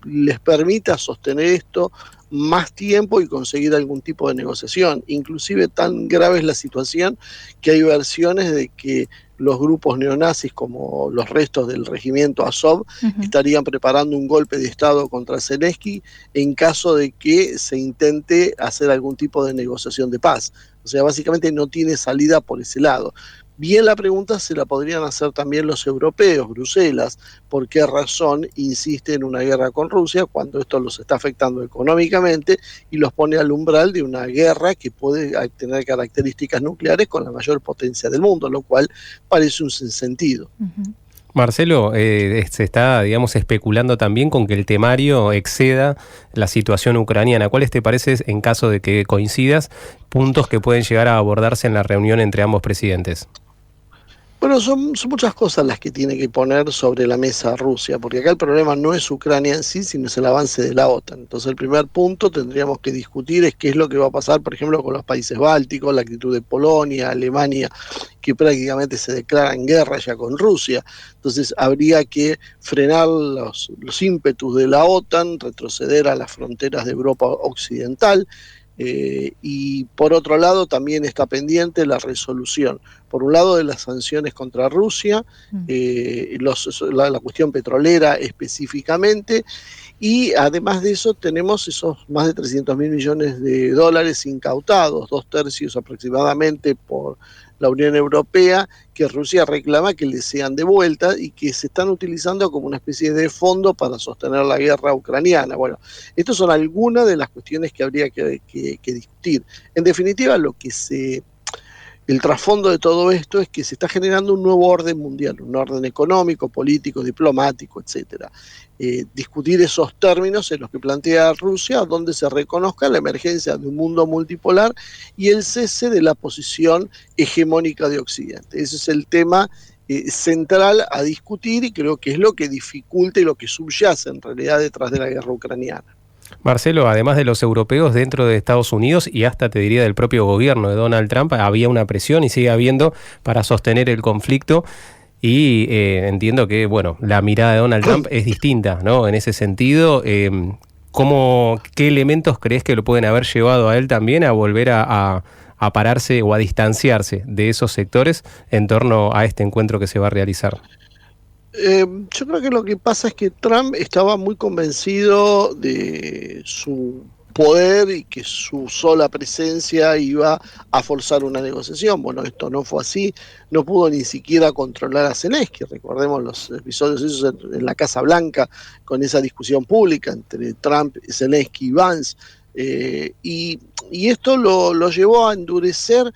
les permita sostener esto más tiempo y conseguir algún tipo de negociación. Inclusive tan grave es la situación que hay versiones de que los grupos neonazis como los restos del regimiento Azov estarían preparando un golpe de Estado contra Zelensky en caso de que se intente hacer algún tipo de negociación de paz. O sea, básicamente no tiene salida por ese lado. Bien, la pregunta se la podrían hacer también los europeos, Bruselas, por qué razón insiste en una guerra con Rusia cuando esto los está afectando económicamente y los pone al umbral de una guerra que puede tener características nucleares con la mayor potencia del mundo, lo cual parece un sinsentido. Marcelo, se está, digamos, especulando también con que el temario exceda la situación ucraniana. ¿Cuáles te parece, en caso de que coincidas, puntos que pueden llegar a abordarse en la reunión entre ambos presidentes? Bueno, son muchas cosas las que tiene que poner sobre la mesa Rusia, porque acá el problema no es Ucrania en sí, sino es el avance de la OTAN. Entonces el primer punto tendríamos que discutir es qué es lo que va a pasar, por ejemplo, con los países bálticos, la actitud de Polonia, Alemania, que prácticamente se declaran guerra ya con Rusia. Entonces habría que frenar los ímpetus de la OTAN, retroceder a las fronteras de Europa Occidental, y por otro lado también está pendiente la resolución, por un lado de las sanciones contra Rusia, la cuestión petrolera específicamente, y además de eso tenemos esos más de 300.000 millones de dólares incautados, 2/3 aproximadamente por la Unión Europea, que Rusia reclama que le sean de vuelta y que se están utilizando como una especie de fondo para sostener la guerra ucraniana. Bueno, estas son algunas de las cuestiones que habría que discutir. En definitiva, el trasfondo de todo esto es que se está generando un nuevo orden mundial, un orden económico, político, diplomático, etc. Discutir esos términos en los que plantea Rusia, donde se reconozca la emergencia de un mundo multipolar y el cese de la posición hegemónica de Occidente. Ese es el tema central a discutir y creo que es lo que dificulta y lo que subyace en realidad detrás de la guerra ucraniana. Marcelo, además de los europeos dentro de Estados Unidos y hasta te diría del propio gobierno de Donald Trump, había una presión y sigue habiendo para sostener el conflicto y entiendo que, bueno, la mirada de Donald Trump es distinta, ¿no? En ese sentido, ¿qué elementos crees que lo pueden haber llevado a él también a volver a pararse o a distanciarse de esos sectores en torno a este encuentro que se va a realizar? Yo creo que lo que pasa es que Trump estaba muy convencido de su poder y que su sola presencia iba a forzar una negociación. Bueno, esto no fue así, no pudo ni siquiera controlar a Zelensky. Recordemos los episodios esos en la Casa Blanca con esa discusión pública entre Trump, Zelensky y Vance, y esto lo llevó a endurecer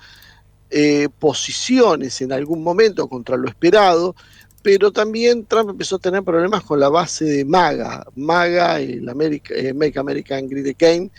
posiciones en algún momento contra lo esperado. Pero también Trump empezó a tener problemas con la base de MAGA, el Make America Great Again.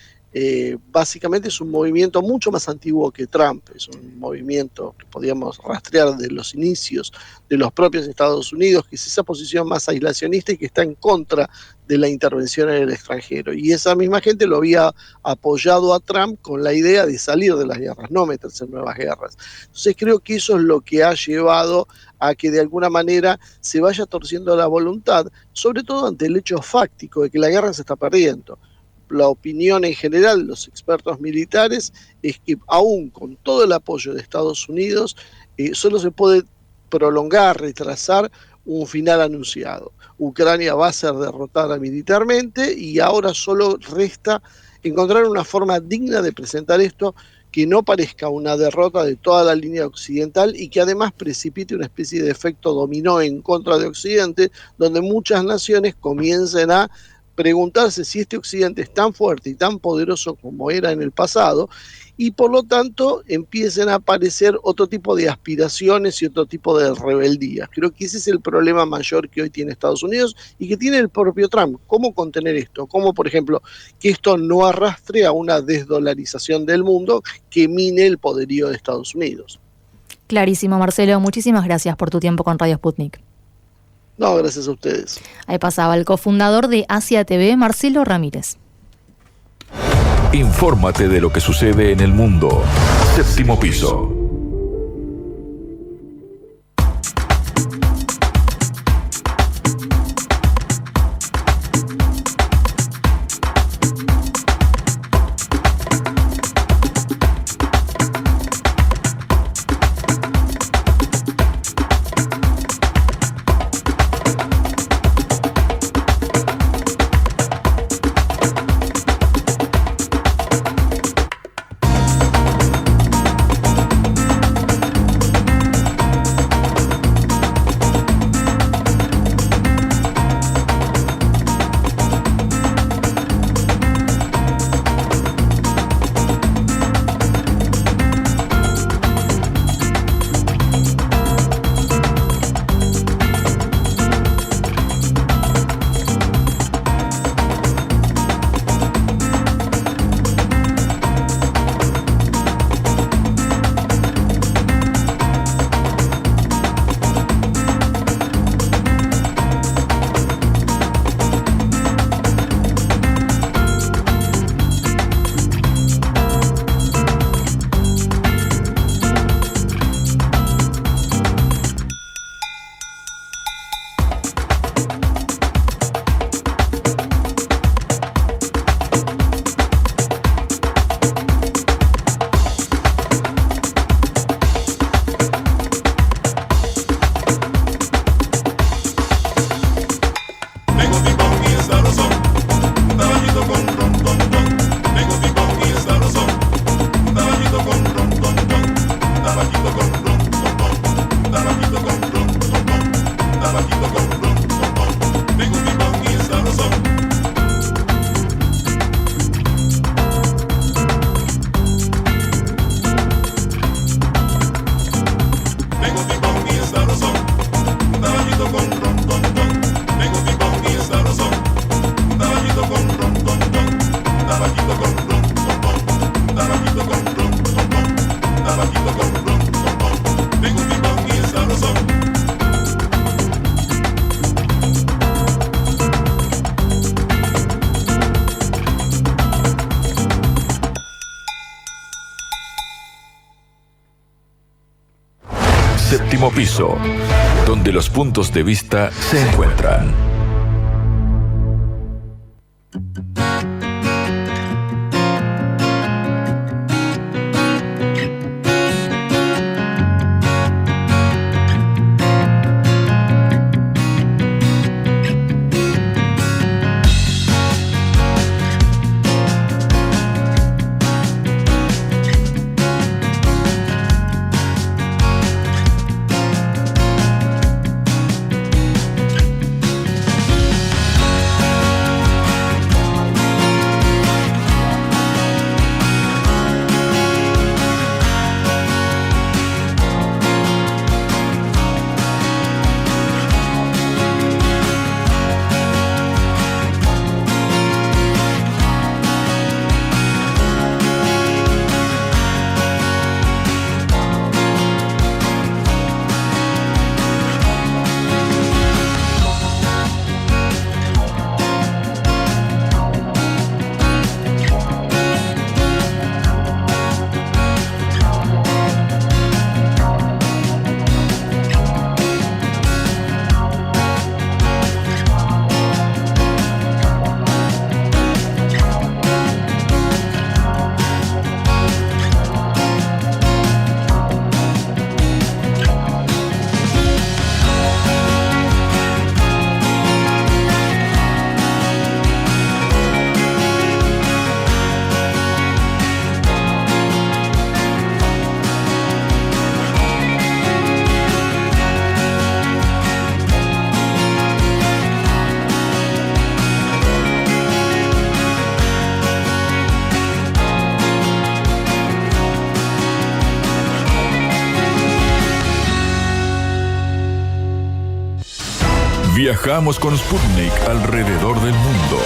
Básicamente es un movimiento mucho más antiguo que Trump, es un movimiento que podíamos rastrear de los inicios de los propios Estados Unidos, que es esa posición más aislacionista y que está en contra de la intervención en el extranjero. Y esa misma gente lo había apoyado a Trump con la idea de salir de las guerras, no meterse en nuevas guerras. Entonces creo que eso es lo que ha llevado a que de alguna manera se vaya torciendo la voluntad, sobre todo ante el hecho fáctico de que la guerra se está perdiendo. La opinión en general de los expertos militares es que aún con todo el apoyo de Estados Unidos, solo se puede prolongar, retrasar un final anunciado. Ucrania va a ser derrotada militarmente y ahora solo resta encontrar una forma digna de presentar esto que no parezca una derrota de toda la línea occidental y que además precipite una especie de efecto dominó en contra de Occidente, donde muchas naciones comiencen a preguntarse si este Occidente es tan fuerte y tan poderoso como era en el pasado, y por lo tanto empiecen a aparecer otro tipo de aspiraciones y otro tipo de rebeldías. Creo que ese es el problema mayor que hoy tiene Estados Unidos y que tiene el propio Trump. ¿Cómo contener esto? ¿Cómo, por ejemplo, que esto no arrastre a una desdolarización del mundo que mine el poderío de Estados Unidos? Clarísimo, Marcelo. Muchísimas gracias por tu tiempo con Radio Sputnik. No, gracias a ustedes. Ahí pasaba el cofundador de Asia TV, Marcelo Ramírez. Infórmate de lo que sucede en el mundo. Séptimo piso. Piso, donde los puntos de vista se encuentran. Viajamos con Sputnik alrededor del mundo.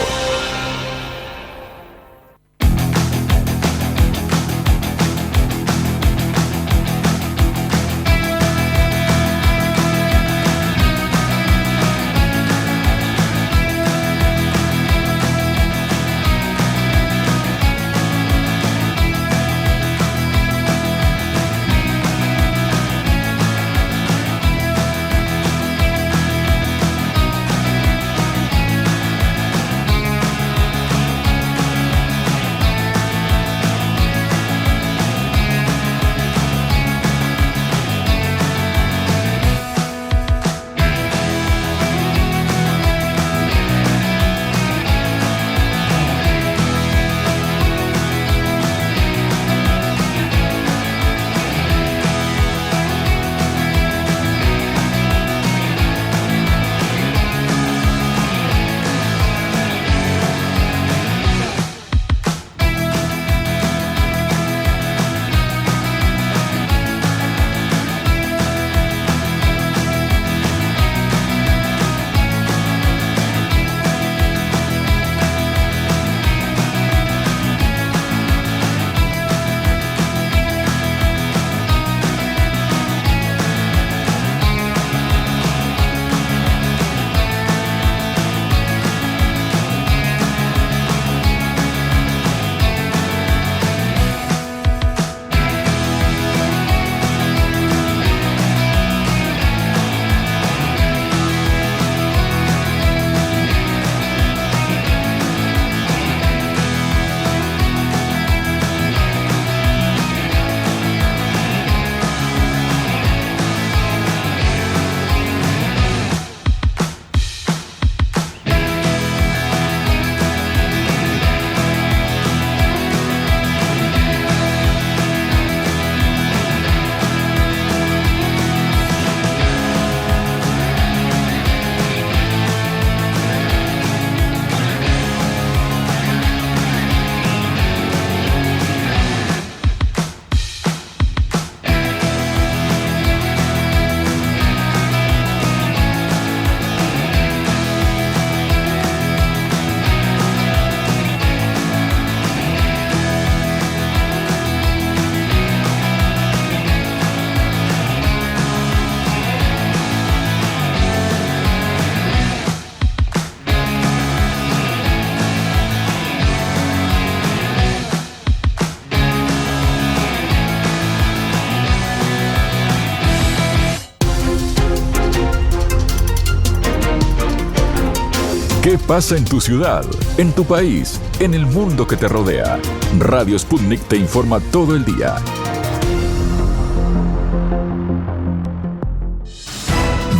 ¿Qué pasa en tu ciudad, en tu país, en el mundo que te rodea? Radio Sputnik te informa todo el día.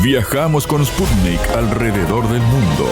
Viajamos con Sputnik alrededor del mundo.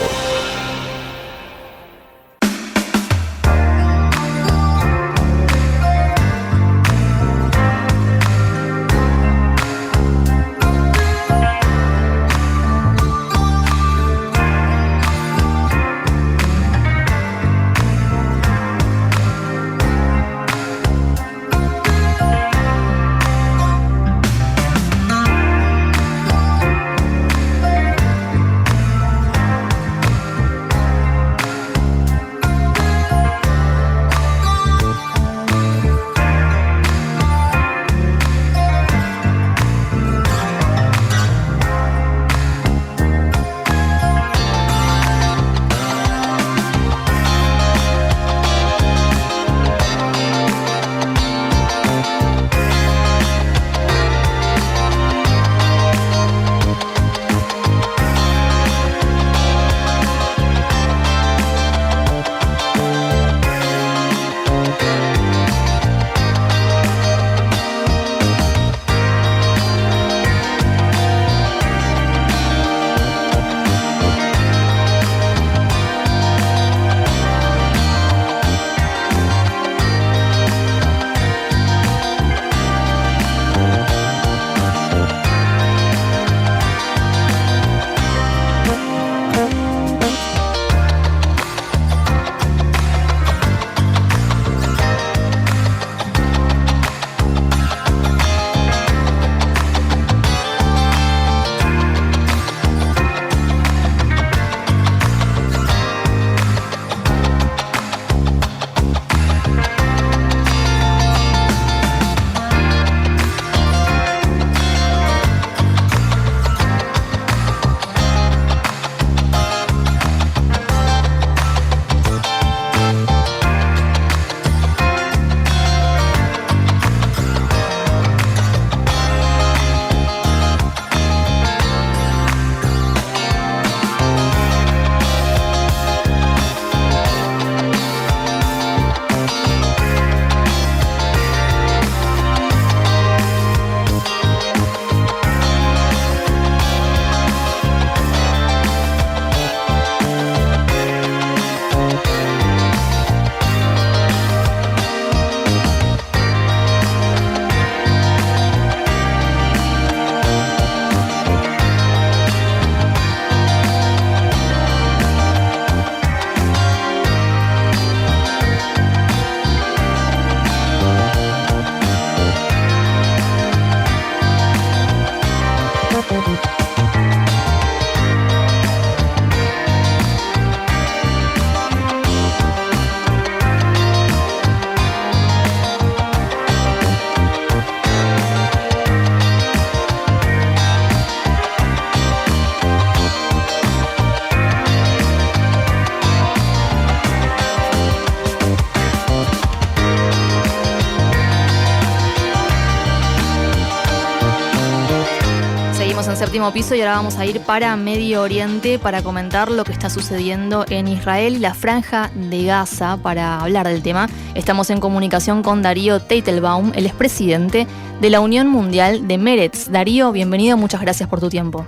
Séptimo piso y ahora vamos a ir para Medio Oriente para comentar lo que está sucediendo en Israel y la Franja de Gaza. Para hablar del tema estamos en comunicación con Darío Teitelbaum, el expresidente de la Unión Mundial de Meretz. Darío, bienvenido, muchas gracias por tu tiempo.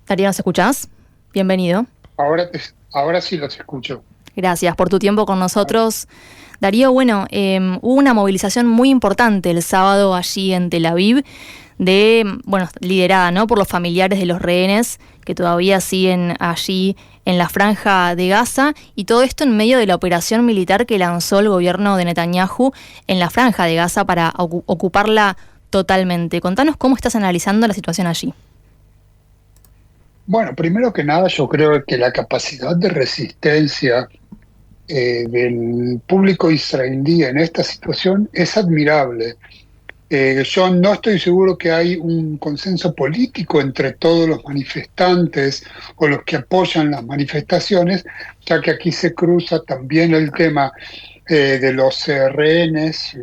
Darío, ¿nos escuchás? Bienvenido. Ahora sí los escucho. Gracias por tu tiempo con nosotros. Darío, bueno, hubo una movilización muy importante el sábado allí en Tel Aviv, liderada, ¿no?, por los familiares de los rehenes que todavía siguen allí en la Franja de Gaza, y todo esto en medio de la operación militar que lanzó el gobierno de Netanyahu en la Franja de Gaza para ocuparla totalmente. Contanos cómo estás analizando la situación allí. Bueno, primero que nada, yo creo que la capacidad de resistencia del público israelí en esta situación es admirable. Yo no estoy seguro que hay un consenso político entre todos los manifestantes o los que apoyan las manifestaciones, ya que aquí se cruza también el tema de los rehenes,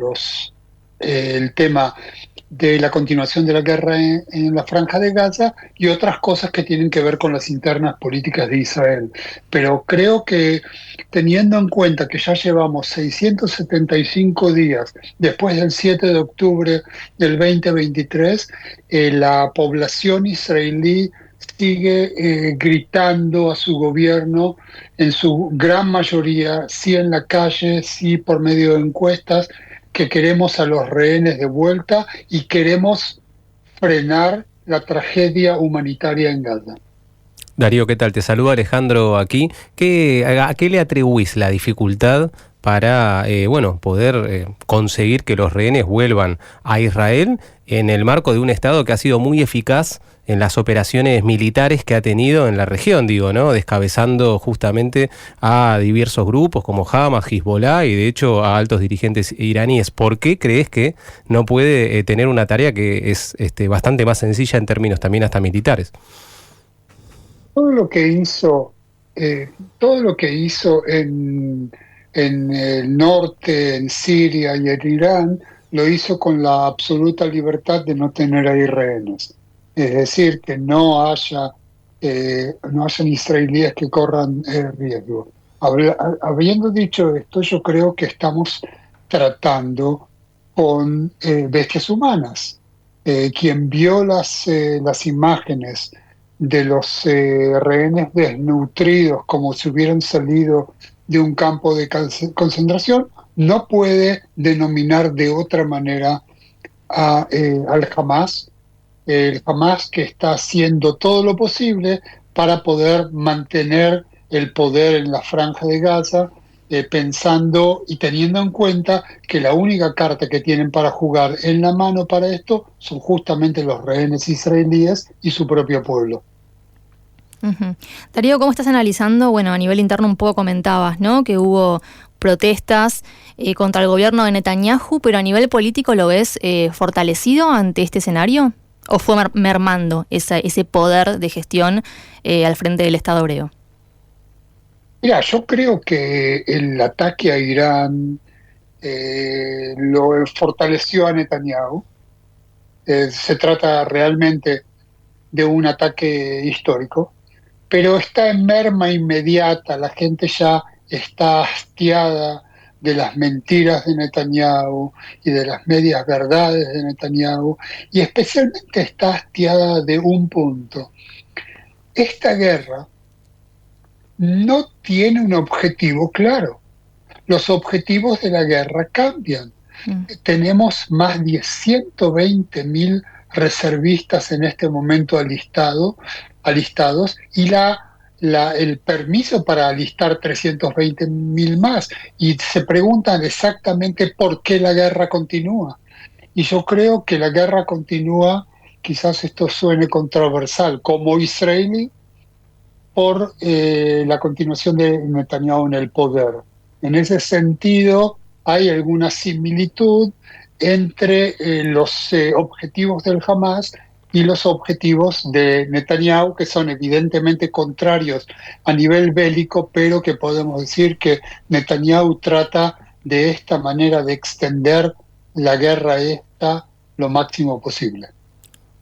el tema de la continuación de la guerra en la Franja de Gaza y otras cosas que tienen que ver con las internas políticas de Israel. Pero creo que teniendo en cuenta que ya llevamos 675 días después del 7 de octubre del 2023, la población israelí sigue gritando a su gobierno en su gran mayoría, sí en la calle, sí por medio de encuestas, que queremos a los rehenes de vuelta y queremos frenar la tragedia humanitaria en Gaza. Darío, ¿qué tal? Te saluda Alejandro aquí. ¿A qué le atribuís la dificultad para poder conseguir que los rehenes vuelvan a Israel en el marco de un Estado que ha sido muy eficaz en las operaciones militares que ha tenido en la región, descabezando justamente a diversos grupos como Hamas, Hezbollah y de hecho a altos dirigentes iraníes? ¿Por qué crees que no puede tener una tarea que es bastante más sencilla en términos también hasta militares? Todo lo que hizo en el norte, en Siria y en Irán, lo hizo con la absoluta libertad de no tener ahí rehenes. Es decir, que no hayan israelíes que corran riesgo. Habiendo dicho esto, yo creo que estamos tratando con bestias humanas. Quien vio las imágenes de los rehenes desnutridos como si hubieran salido de un campo de concentración, no puede denominar de otra manera al Hamas, el Hamas que está haciendo todo lo posible para poder mantener el poder en la Franja de Gaza, pensando y teniendo en cuenta que la única carta que tienen para jugar en la mano para esto son justamente los rehenes israelíes y su propio pueblo. Uh-huh. Darío, ¿cómo estás analizando? Bueno, a nivel interno un poco comentabas, ¿no?, que hubo protestas contra el gobierno de Netanyahu, pero a nivel político, ¿lo ves fortalecido ante este escenario? ¿O fue mermando ese poder de gestión al frente del Estado hebreo? Mira, yo creo que el ataque a Irán lo fortaleció a Netanyahu. Se trata realmente de un ataque histórico, pero está en merma inmediata. La gente ya está hastiada de las mentiras de Netanyahu y de las medias verdades de Netanyahu, y especialmente está hastiada de un punto. Esta guerra no tiene un objetivo claro. Los objetivos de la guerra cambian. Tenemos más de 120.000 reservistas en este momento alistados, y el permiso para alistar 320.000 más, y se preguntan exactamente por qué la guerra continúa. Y yo creo que la guerra continúa, quizás esto suene controversial, como israelí, por la continuación de Netanyahu en el poder. En ese sentido, hay alguna similitud entre los objetivos del Hamas y los objetivos de Netanyahu, que son evidentemente contrarios a nivel bélico, pero que podemos decir que Netanyahu trata de esta manera de extender la guerra esta lo máximo posible.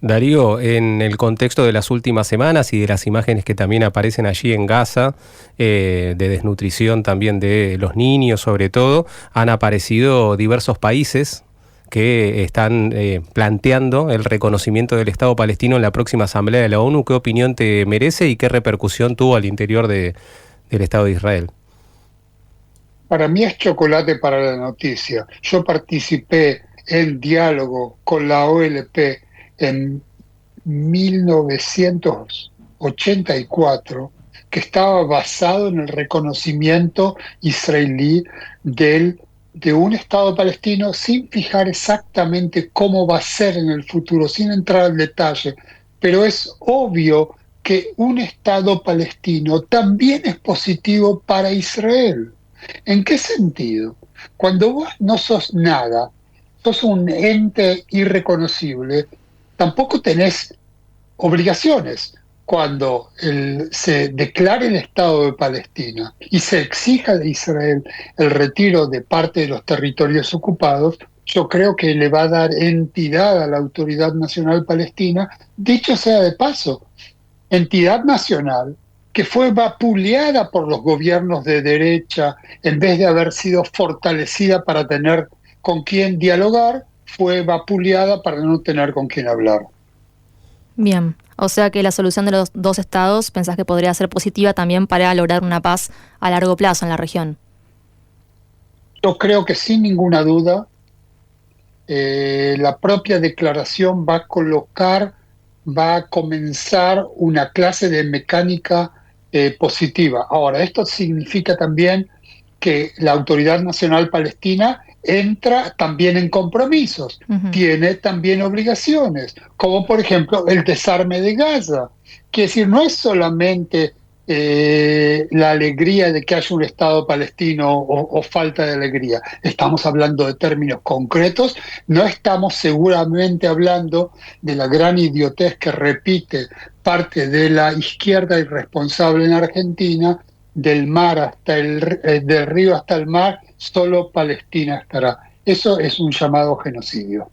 Darío, en el contexto de las últimas semanas y de las imágenes que también aparecen allí en Gaza, de desnutrición también de los niños sobre todo, han aparecido diversos países que están planteando el reconocimiento del Estado palestino en la próxima Asamblea de la ONU. ¿Qué opinión te merece y qué repercusión tuvo al interior del Estado de Israel? Para mí es chocolate para la noticia. Yo participé en diálogo con la OLP en 1984, que estaba basado en el reconocimiento israelí de un Estado palestino, sin fijar exactamente cómo va a ser en el futuro, sin entrar al detalle. Pero es obvio que un Estado palestino también es positivo para Israel. ¿En qué sentido? Cuando vos no sos nada, sos un ente irreconocible, tampoco tenés obligaciones. Cuando se declare el Estado de Palestina y se exija de Israel el retiro de parte de los territorios ocupados, yo creo que le va a dar entidad a la Autoridad Nacional Palestina. Dicho sea de paso, entidad nacional que fue vapuleada por los gobiernos de derecha en vez de haber sido fortalecida para tener con quién dialogar, fue vapuleada para no tener con quién hablar. Bien, o sea que la solución de los dos estados pensás que podría ser positiva también para lograr una paz a largo plazo en la región. Yo creo que sin ninguna duda la propia declaración va a comenzar una clase de mecánica positiva. Ahora, esto significa también que la Autoridad Nacional Palestina entra también en compromisos, tiene también obligaciones, como por ejemplo el desarme de Gaza. Quiere decir, no es solamente la alegría de que haya un Estado palestino o falta de alegría. Estamos hablando de términos concretos, no estamos seguramente hablando de la gran idiotez que repite parte de la izquierda irresponsable en Argentina, del mar hasta del río hasta el mar, solo Palestina estará. Eso es un llamado genocidio.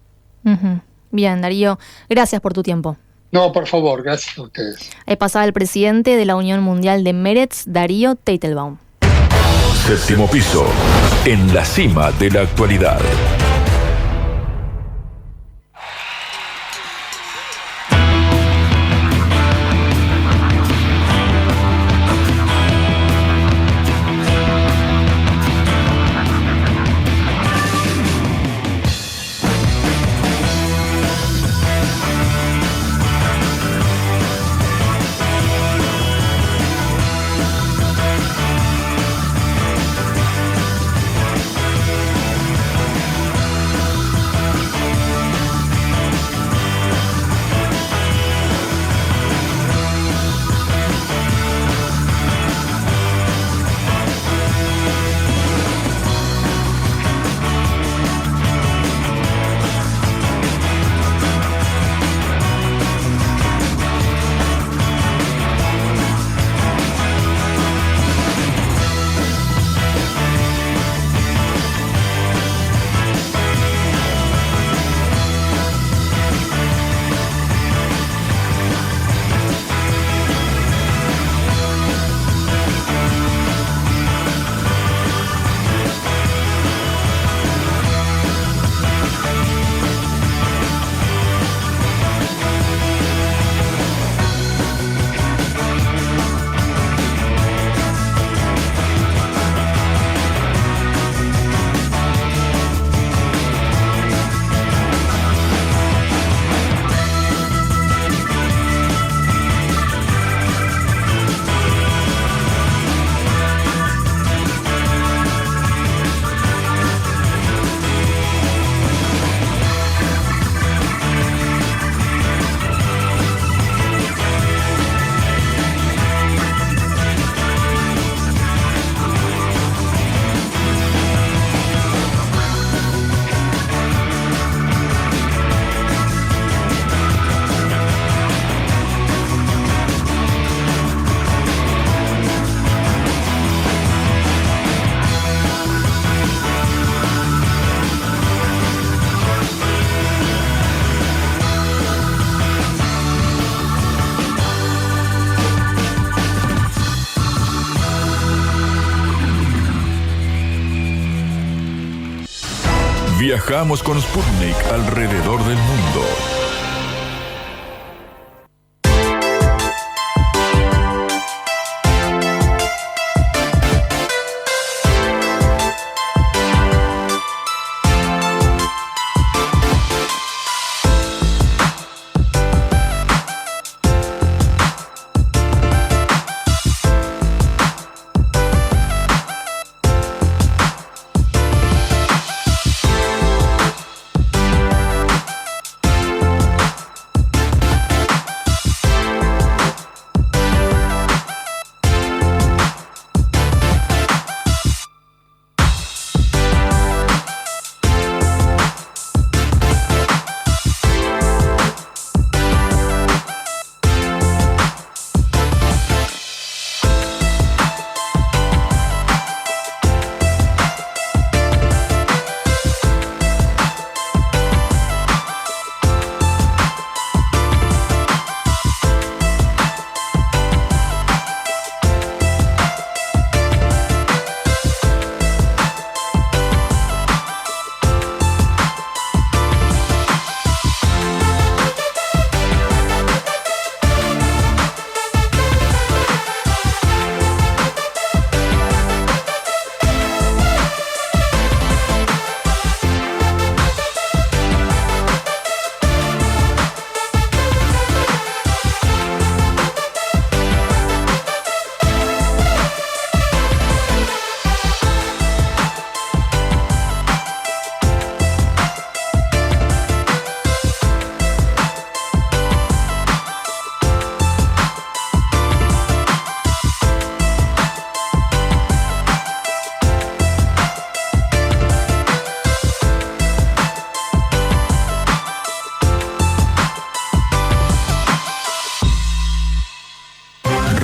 Bien, Darío, gracias por tu tiempo. No, por favor, gracias a ustedes. Ahí pasaba el presidente de la Unión Mundial de Meretz, Darío Teitelbaum. Séptimo piso, en la cima de la actualidad. Viajamos con Sputnik alrededor del mundo.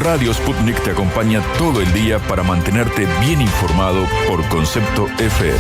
Radio Sputnik te acompaña todo el día para mantenerte bien informado por Concepto FM.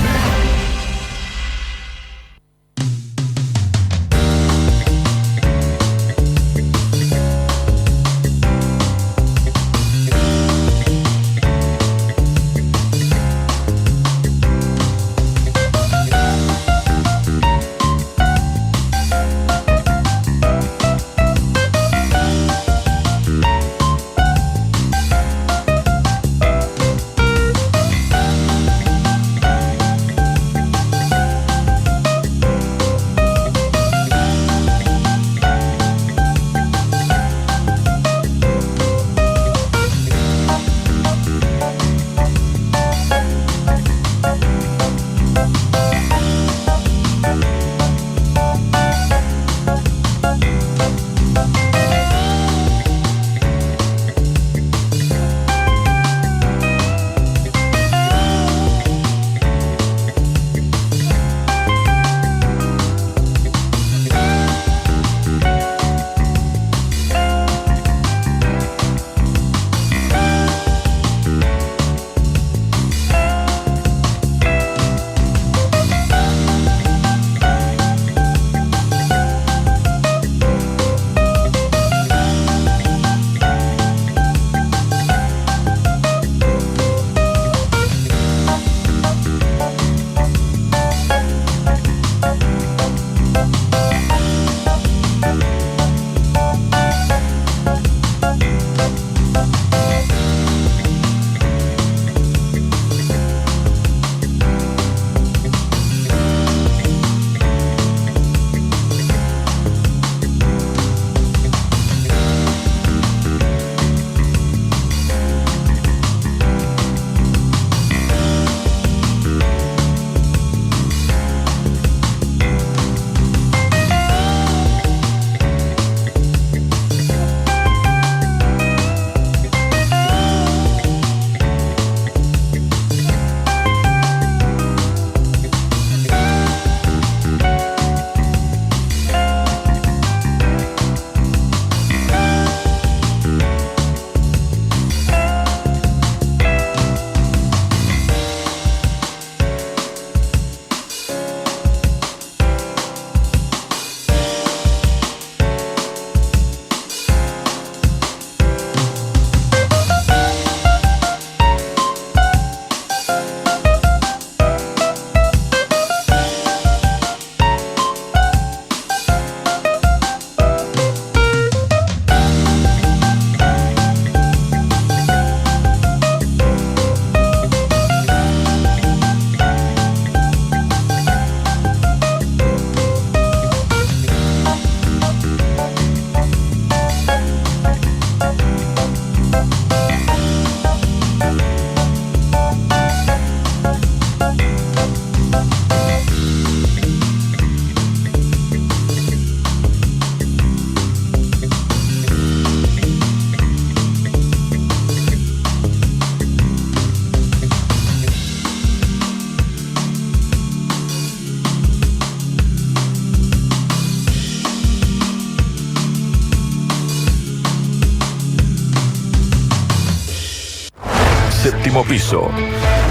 Séptimo piso,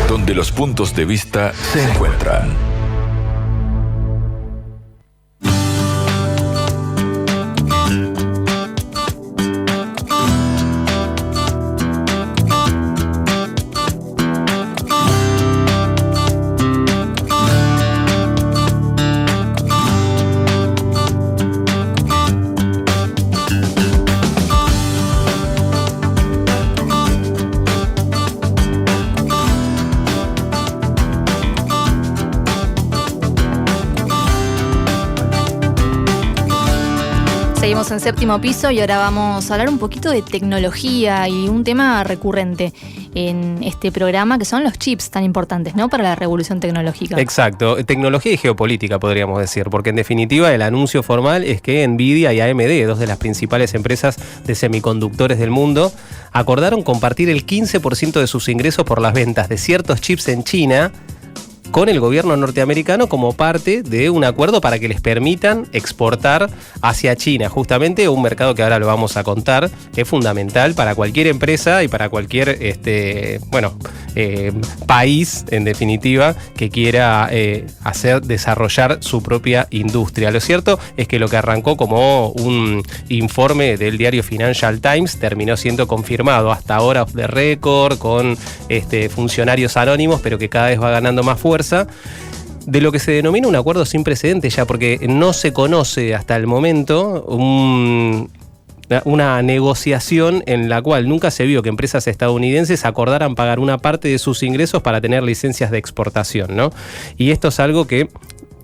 donde los puntos de vista se encuentran. Seguimos en Séptimo Piso y ahora vamos a hablar un poquito de tecnología y un tema recurrente en este programa que son los chips tan importantes, ¿no?, para la revolución tecnológica. Exacto, tecnología y geopolítica podríamos decir, porque en definitiva el anuncio formal es que Nvidia y AMD, dos de las principales empresas de semiconductores del mundo, acordaron compartir el 15% de sus ingresos por las ventas de ciertos chips en China con el gobierno norteamericano como parte de un acuerdo para que les permitan exportar hacia China, justamente un mercado que ahora lo vamos a contar, es fundamental para cualquier empresa y para cualquier país, en definitiva, que quiera desarrollar su propia industria. Lo cierto es que lo que arrancó como un informe del diario Financial Times terminó siendo confirmado hasta ahora off the record con funcionarios anónimos, pero que cada vez va ganando más fuerza, de lo que se denomina un acuerdo sin precedentes ya, porque no se conoce hasta el momento una negociación en la cual nunca se vio que empresas estadounidenses acordaran pagar una parte de sus ingresos para tener licencias de exportación, ¿no? Y esto es algo que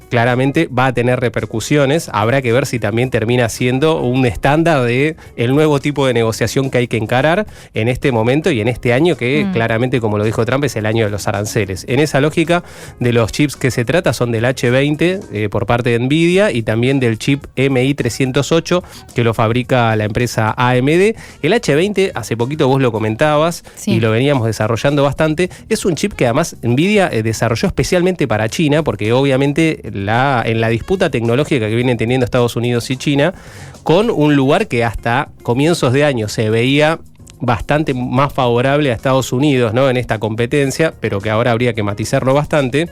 claramente va a tener repercusiones. Habrá que ver si también termina siendo un estándar de el nuevo tipo de negociación que hay que encarar en este momento y en este año que claramente, como lo dijo Trump, es el año de los aranceles. En esa lógica, de los chips que se trata son del H20 por parte de Nvidia y también del chip MI308 que lo fabrica la empresa AMD. El H20, hace poquito vos lo comentabas y lo veníamos desarrollando bastante, es un chip que además Nvidia desarrolló especialmente para China, porque obviamente en la disputa tecnológica que vienen teniendo Estados Unidos y China, con un lugar que hasta comienzos de año se veía bastante más favorable a Estados Unidos, ¿no?, en esta competencia, pero que ahora habría que matizarlo bastante.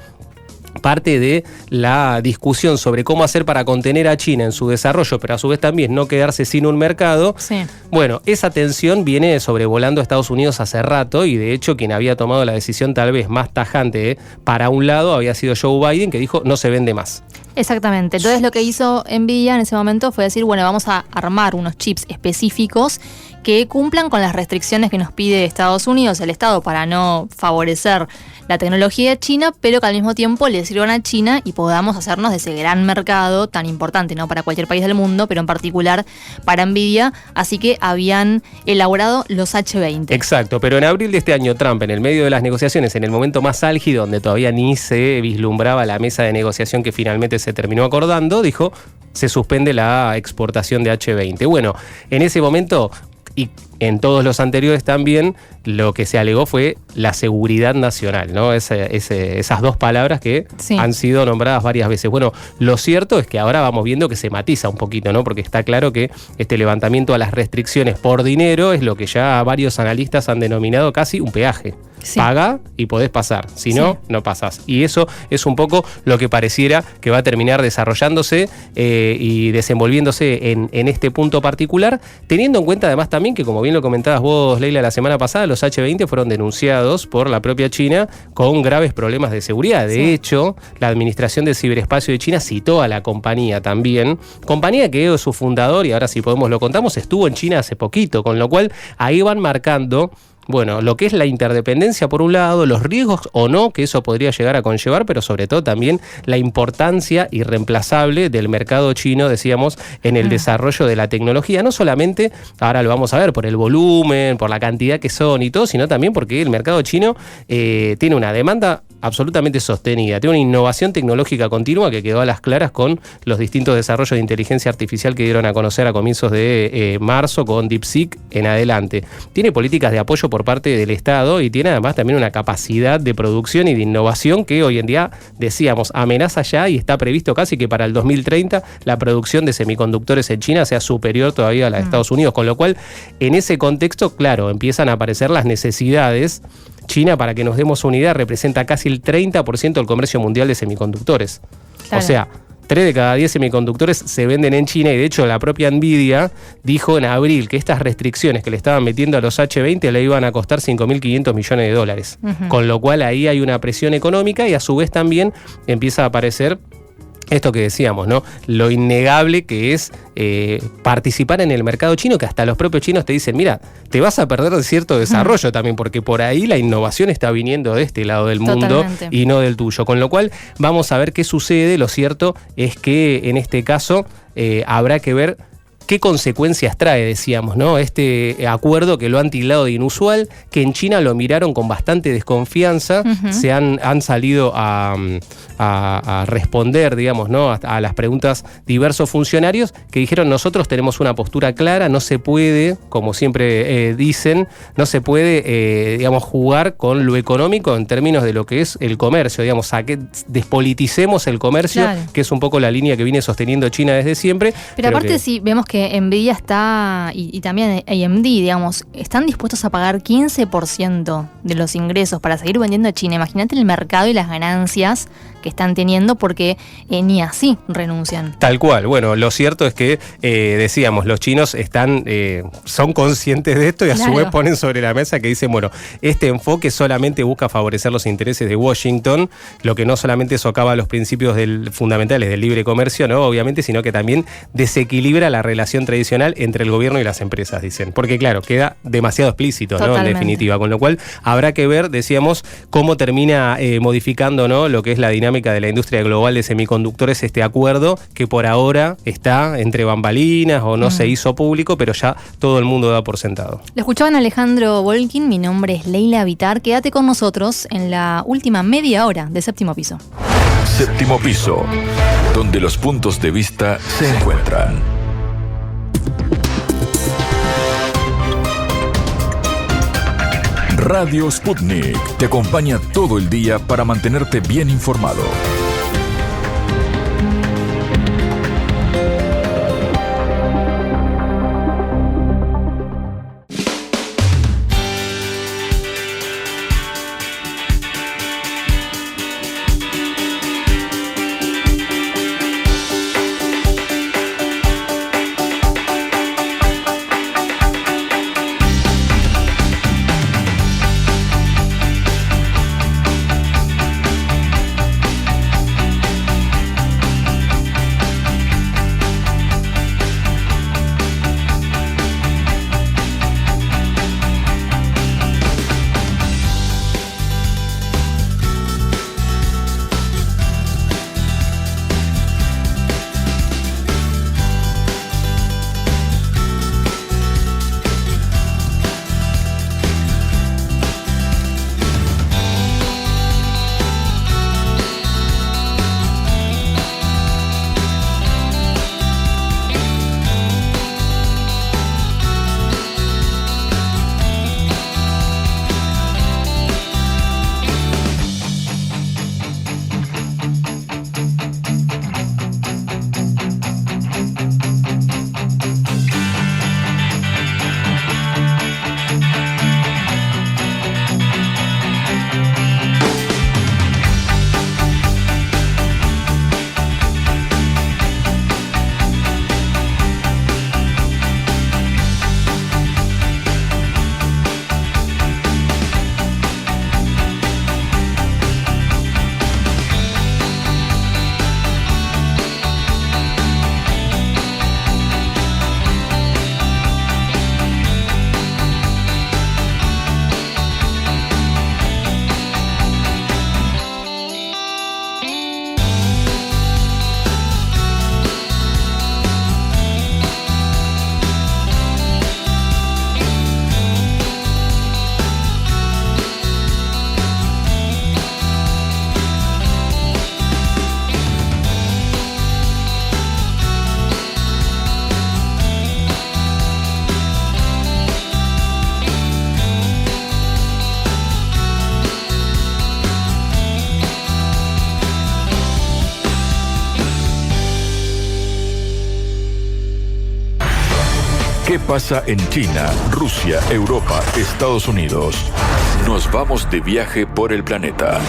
Parte de la discusión sobre cómo hacer para contener a China en su desarrollo, pero a su vez también no quedarse sin un mercado. Sí. Bueno, esa tensión viene sobrevolando a Estados Unidos hace rato y de hecho quien había tomado la decisión tal vez más tajante para un lado había sido Joe Biden, que dijo no se vende más. Exactamente. Entonces lo que hizo Nvidia en ese momento fue decir, bueno, vamos a armar unos chips específicos que cumplan con las restricciones que nos pide Estados Unidos, el Estado, para no favorecer la tecnología de China, pero que al mismo tiempo le sirvan a China y podamos hacernos de ese gran mercado tan importante, ¿no?, para cualquier país del mundo, pero en particular para Nvidia. Así que habían elaborado los H20. Exacto, pero en abril de este año Trump, en el medio de las negociaciones, en el momento más álgido, donde todavía ni se vislumbraba la mesa de negociación que finalmente se terminó acordando, dijo, se suspende la exportación de H20. Bueno, en ese momento, y en todos los anteriores también, lo que se alegó fue la seguridad nacional, ¿no? Esas dos palabras que han sido nombradas varias veces. Bueno, lo cierto es que ahora vamos viendo que se matiza un poquito, ¿no? Porque está claro que este levantamiento a las restricciones por dinero es lo que ya varios analistas han denominado casi un peaje. Paga y podés pasar, si no, no pasás. Y eso es un poco lo que pareciera que va a terminar desarrollándose y desenvolviéndose en este punto particular, teniendo en cuenta además también que, como bien lo comentabas vos, Leila, la semana pasada, los H20 fueron denunciados por la propia China con graves problemas de seguridad. De hecho, la Administración del Ciberespacio de China citó a la compañía también, compañía que su fundador, y ahora si podemos lo contamos, estuvo en China hace poquito, con lo cual ahí van marcando, bueno, lo que es la interdependencia por un lado, los riesgos o no que eso podría llegar a conllevar, pero sobre todo también la importancia irreemplazable del mercado chino, decíamos, en el desarrollo de la tecnología. No solamente, ahora lo vamos a ver, por el volumen, por la cantidad que son y todo, sino también porque el mercado chino tiene una demanda absolutamente sostenida, tiene una innovación tecnológica continua que quedó a las claras con los distintos desarrollos de inteligencia artificial que dieron a conocer a comienzos de marzo con DeepSeek en adelante. Tiene políticas de apoyo por parte del Estado y tiene además también una capacidad de producción y de innovación que hoy en día, decíamos, amenaza ya y está previsto casi que para el 2030 la producción de semiconductores en China sea superior todavía a la de Estados Unidos, con lo cual en ese contexto, claro, empiezan a aparecer las necesidades. China, para que nos demos una idea, representa casi el 30% del comercio mundial de semiconductores. Claro. O sea, 3 de cada 10 semiconductores se venden en China y de hecho la propia Nvidia dijo en abril que estas restricciones que le estaban metiendo a los H20 le iban a costar 5.500 millones de dólares. Con lo cual ahí hay una presión económica y a su vez también empieza a aparecer esto que decíamos, ¿no? Lo innegable que es participar en el mercado chino, que hasta los propios chinos te dicen, mira, te vas a perder de cierto desarrollo también, porque por ahí la innovación está viniendo de este lado del mundo y no del tuyo. Con lo cual, vamos a ver qué sucede. Lo cierto es que en este caso habrá que ver ¿Qué consecuencias trae, decíamos, ¿no? Este acuerdo que lo han tildado de inusual, que en China lo miraron con bastante desconfianza, se han salido a responder, digamos, ¿no? A las preguntas diversos funcionarios que dijeron: nosotros tenemos una postura clara, no se puede, como siempre dicen, no se puede, digamos, jugar con lo económico en términos de lo que es el comercio, digamos, a que despoliticemos el comercio, claro, que es un poco la línea que viene sosteniendo China desde siempre. Pero aparte sí, vemos que Nvidia está, y también AMD, digamos, están dispuestos a pagar 15% de los ingresos para seguir vendiendo a China. Imagínate el mercado y las ganancias que están teniendo, porque ni así renuncian. Tal cual. Bueno, lo cierto es que, decíamos, los chinos son conscientes de esto y a su vez ponen sobre la mesa que dicen, bueno, este enfoque solamente busca favorecer los intereses de Washington, lo que no solamente socava los principios fundamentales del libre comercio, ¿no? Obviamente, sino que también desequilibra la relación tradicional entre el gobierno y las empresas, dicen. Porque claro, queda demasiado explícito, ¿no? En definitiva. Con lo cual habrá que ver, decíamos, cómo termina modificando, ¿no?, lo que es la dinámica de la industria global de semiconductores, este acuerdo que por ahora está entre bambalinas o no se hizo público, pero ya todo el mundo da por sentado. Lo escuchaban Alejandro Volkin, mi nombre es Leila Vitar. Quédate con nosotros en la última media hora de Séptimo Piso. Séptimo Piso, donde los puntos de vista se encuentran. Radio Sputnik te acompaña todo el día para mantenerte bien informado. ¿Qué pasa en China, Rusia, Europa, Estados Unidos? Nos vamos de viaje por el planeta.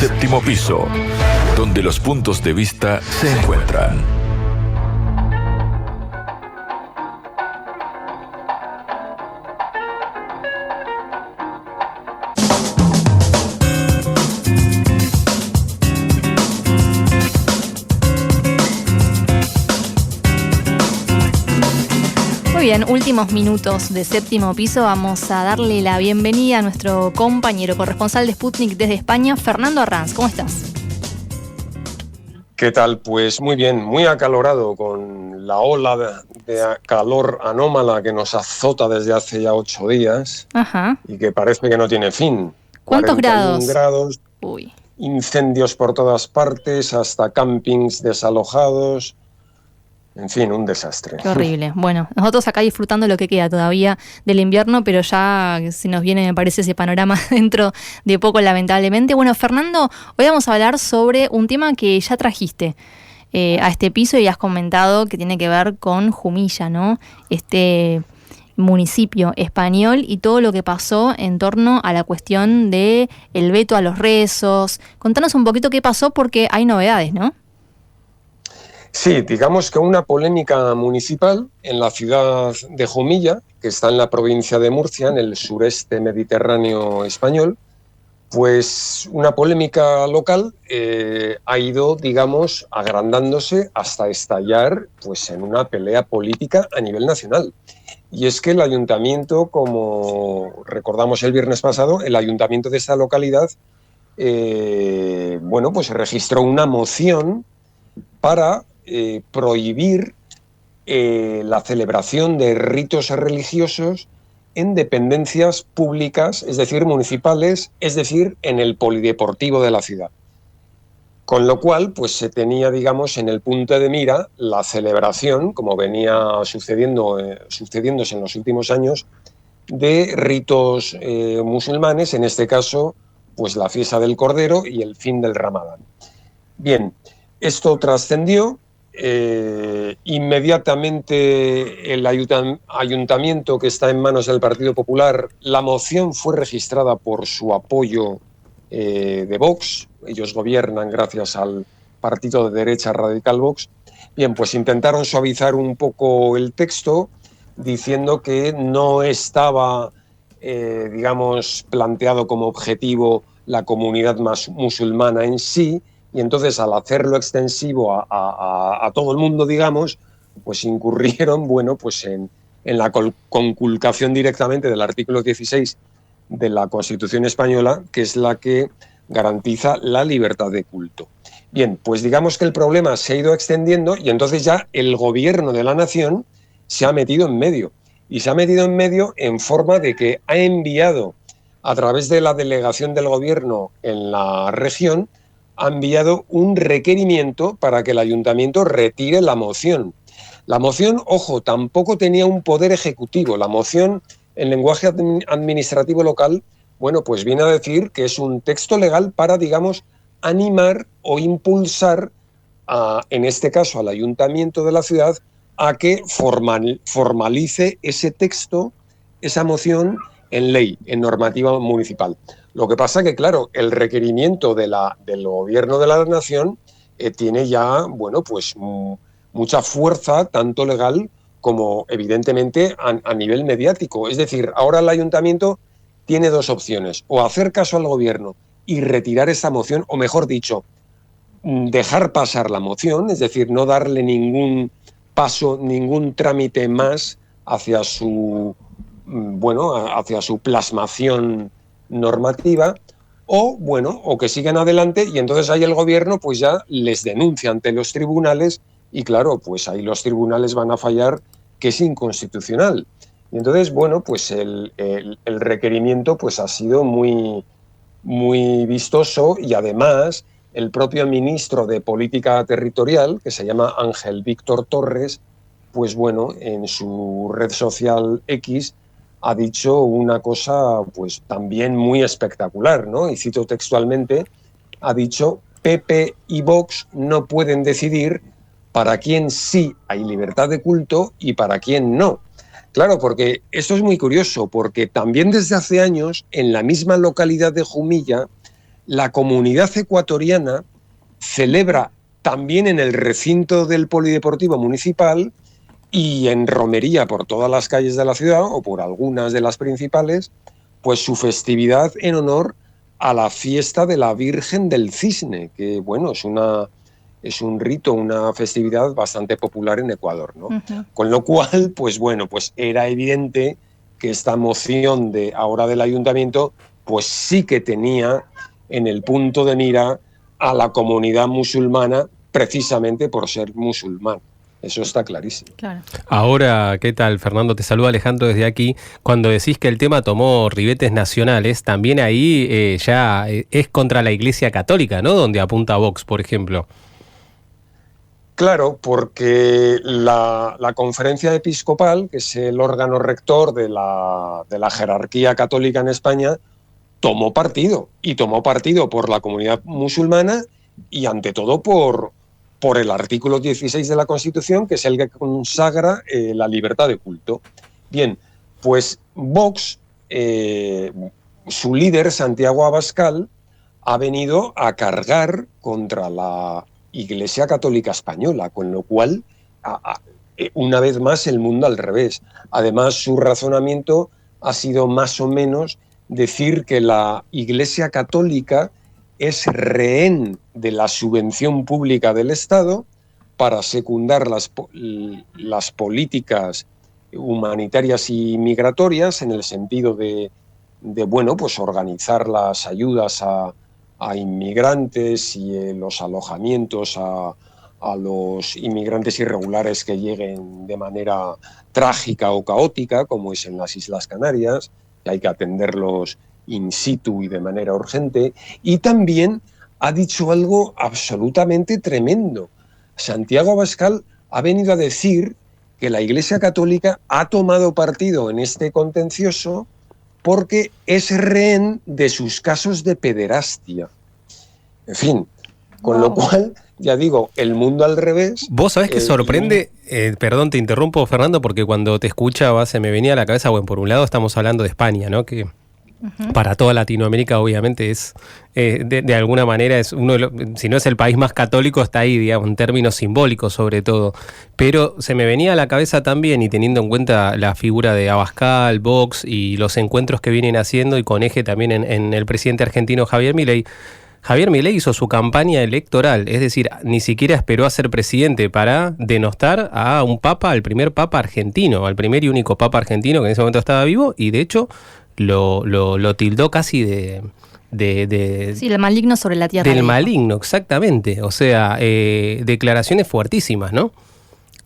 Séptimo Piso, donde los puntos de vista se encuentran. Muy bien, últimos minutos de Séptimo Piso. Vamos a darle la bienvenida a nuestro compañero corresponsal de Sputnik desde España, Fernando Arranz. ¿Cómo estás? ¿Qué tal? Pues muy bien, muy acalorado con la ola de calor anómala que nos azota desde hace ya 8 días. Ajá. Y que parece que no tiene fin. ¿Cuántos 41 grados? Uy. Incendios por todas partes, hasta campings desalojados. En fin, un desastre. Qué horrible. Bueno, nosotros acá disfrutando lo que queda todavía del invierno, pero ya se nos viene, me parece, ese panorama dentro de poco, lamentablemente. Bueno, Fernando, hoy vamos a hablar sobre un tema que ya trajiste a este piso y has comentado que tiene que ver con Jumilla, ¿no? Este municipio español y todo lo que pasó en torno a la cuestión de el veto a los rezos. Contanos un poquito qué pasó, porque hay novedades, ¿no? Sí, digamos que una polémica municipal en la ciudad de Jumilla, que está en la provincia de Murcia, en el sureste mediterráneo español, pues una polémica local ha ido, digamos, agrandándose hasta estallar pues, en una pelea política a nivel nacional. Y es que el ayuntamiento, como recordamos el viernes pasado, el ayuntamiento de esta localidad, pues registró una moción para prohibir la celebración de ritos religiosos en dependencias públicas, es decir, municipales, es decir, en el polideportivo de la ciudad. Con lo cual, pues se tenía, digamos, en el punto de mira la celebración, como venía sucediéndose en los últimos años, de ritos musulmanes, en este caso, pues la fiesta del Cordero y el fin del Ramadán. Bien, esto trascendió. Inmediatamente el ayuntamiento, que está en manos del Partido Popular, la moción fue registrada por su apoyo de Vox. Ellos gobiernan gracias al partido de derecha radical Vox. Bien, pues intentaron suavizar un poco el texto diciendo que no estaba, planteado como objetivo la comunidad musulmana en sí. Y entonces, al hacerlo extensivo a todo el mundo, digamos, pues incurrieron, en la conculcación directamente del artículo 16 de la Constitución española, que es la que garantiza la libertad de culto. Bien, pues digamos que el problema se ha ido extendiendo y entonces ya el gobierno de la nación se ha metido en medio. Y se ha metido en medio en forma de que ha enviado, a través de la delegación del gobierno en la región, ha enviado un requerimiento para que el ayuntamiento retire la moción. La moción, ojo, tampoco tenía un poder ejecutivo. La moción, en lenguaje administrativo local, pues viene a decir que es un texto legal para, digamos, animar o impulsar, en este caso al ayuntamiento de la ciudad, a que formalice ese texto, esa moción, en ley, en normativa municipal. Lo que pasa que, claro, el requerimiento del gobierno de la nación tiene ya, mucha fuerza, tanto legal como, evidentemente, a nivel mediático. Es decir, ahora el ayuntamiento tiene dos opciones: o hacer caso al gobierno y retirar esa moción, o mejor dicho, dejar pasar la moción, es decir, no darle ningún paso, ningún trámite más hacia su plasmación normativa, o que sigan adelante y entonces ahí el gobierno pues ya les denuncia ante los tribunales y claro, pues ahí los tribunales van a fallar que es inconstitucional. Y entonces, el requerimiento pues ha sido muy, muy vistoso y además el propio ministro de Política Territorial, que se llama Ángel Víctor Torres, en su red social X ha dicho una cosa pues también muy espectacular, ¿no? Y cito textualmente, ha dicho: PP y Vox no pueden decidir para quién sí hay libertad de culto y para quién no. Claro, porque esto es muy curioso, porque también desde hace años, en la misma localidad de Jumilla, la comunidad ecuatoriana celebra también en el recinto del Polideportivo Municipal y en romería por todas las calles de la ciudad, o por algunas de las principales, pues su festividad en honor a la fiesta de la Virgen del Cisne, que bueno, es un rito, una festividad bastante popular en Ecuador, ¿no? Uh-huh. Con lo cual, pues bueno, pues era evidente que esta moción de ahora del ayuntamiento, pues sí que tenía en el punto de mira a la comunidad musulmana, precisamente por ser musulmán. Eso está clarísimo. Claro. Ahora, ¿qué tal, Fernando? Te saluda Alejandro desde aquí. Cuando decís que el tema tomó ribetes nacionales, también ahí ya es contra la Iglesia Católica, ¿no? Donde apunta Vox, por ejemplo. Claro, porque la Conferencia Episcopal, que es el órgano rector de la jerarquía católica en España, tomó partido por la comunidad musulmana y ante todo por el artículo 16 de la Constitución, que es el que consagra la libertad de culto. Bien, pues Vox, su líder, Santiago Abascal, ha venido a cargar contra la Iglesia Católica Española, con lo cual, una vez más, el mundo al revés. Además, su razonamiento ha sido más o menos decir que la Iglesia Católica es rehén de la subvención pública del Estado para secundar las políticas humanitarias y migratorias, en el sentido de bueno, pues organizar las ayudas a inmigrantes y los alojamientos a los inmigrantes irregulares que lleguen de manera trágica o caótica, como es en las Islas Canarias, que hay que atenderlos in situ y de manera urgente. Y también ha dicho algo absolutamente tremendo. Santiago Abascal ha venido a decir que la Iglesia Católica ha tomado partido en este contencioso porque es rehén de sus casos de pederastia. En fin, con lo cual, ya digo, el mundo al revés. Vos sabés que sorprende, perdón, te interrumpo, Fernando, porque cuando te escuchaba se me venía a la cabeza, bueno, por un lado estamos hablando de España, ¿no? Que para toda Latinoamérica obviamente es, de alguna manera, es uno de los, si no es el país más católico, está ahí, digamos, en términos simbólicos sobre todo. Pero se me venía a la cabeza también, y teniendo en cuenta la figura de Abascal, Vox y los encuentros que vienen haciendo, y con eje también en el presidente argentino Javier Milei. Javier Milei hizo su campaña electoral, es decir, ni siquiera esperó a ser presidente para denostar a un papa, al primer papa argentino, al primer y único papa argentino que en ese momento estaba vivo, y de hecho lo tildó casi de sí, el maligno sobre la tierra. Del maligno, exactamente. O sea, declaraciones fuertísimas, ¿no?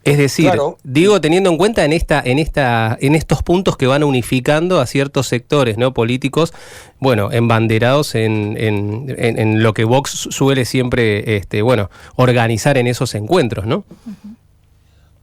Es decir, claro, digo, teniendo en cuenta en estos puntos que van unificando a ciertos sectores, ¿no?, políticos, bueno, embanderados en lo que Vox suele siempre, organizar en esos encuentros, ¿no?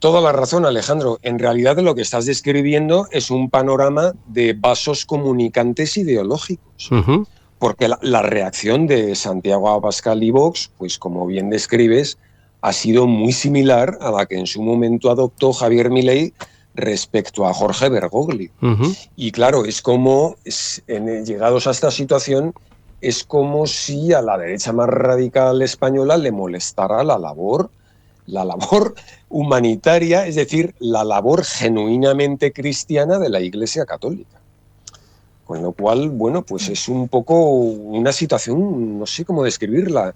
Toda la razón, Alejandro. En realidad lo que estás describiendo es un panorama de vasos comunicantes ideológicos. Uh-huh. Porque la reacción de Santiago Abascal y Vox, pues como bien describes, ha sido muy similar a la que en su momento adoptó Javier Milei respecto a Jorge Bergoglio. Uh-huh. Y claro, es como, llegados a esta situación, es como si a la derecha más radical española le molestara la labor humanitaria, es decir, la labor genuinamente cristiana de la Iglesia Católica. Con lo cual, bueno, pues es un poco una situación, no sé cómo describirla,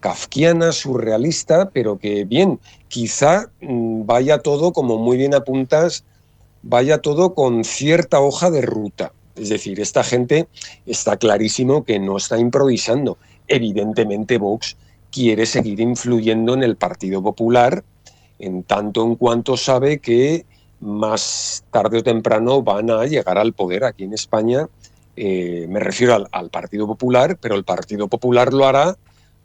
kafkiana, surrealista, pero que bien, quizá vaya todo, como muy bien apuntas, vaya todo con cierta hoja de ruta. Es decir, esta gente está clarísimo que no está improvisando. Evidentemente Vox quiere seguir influyendo en el Partido Popular, en tanto en cuanto sabe que más tarde o temprano van a llegar al poder aquí en España. Me refiero al Partido Popular, pero el Partido Popular lo hará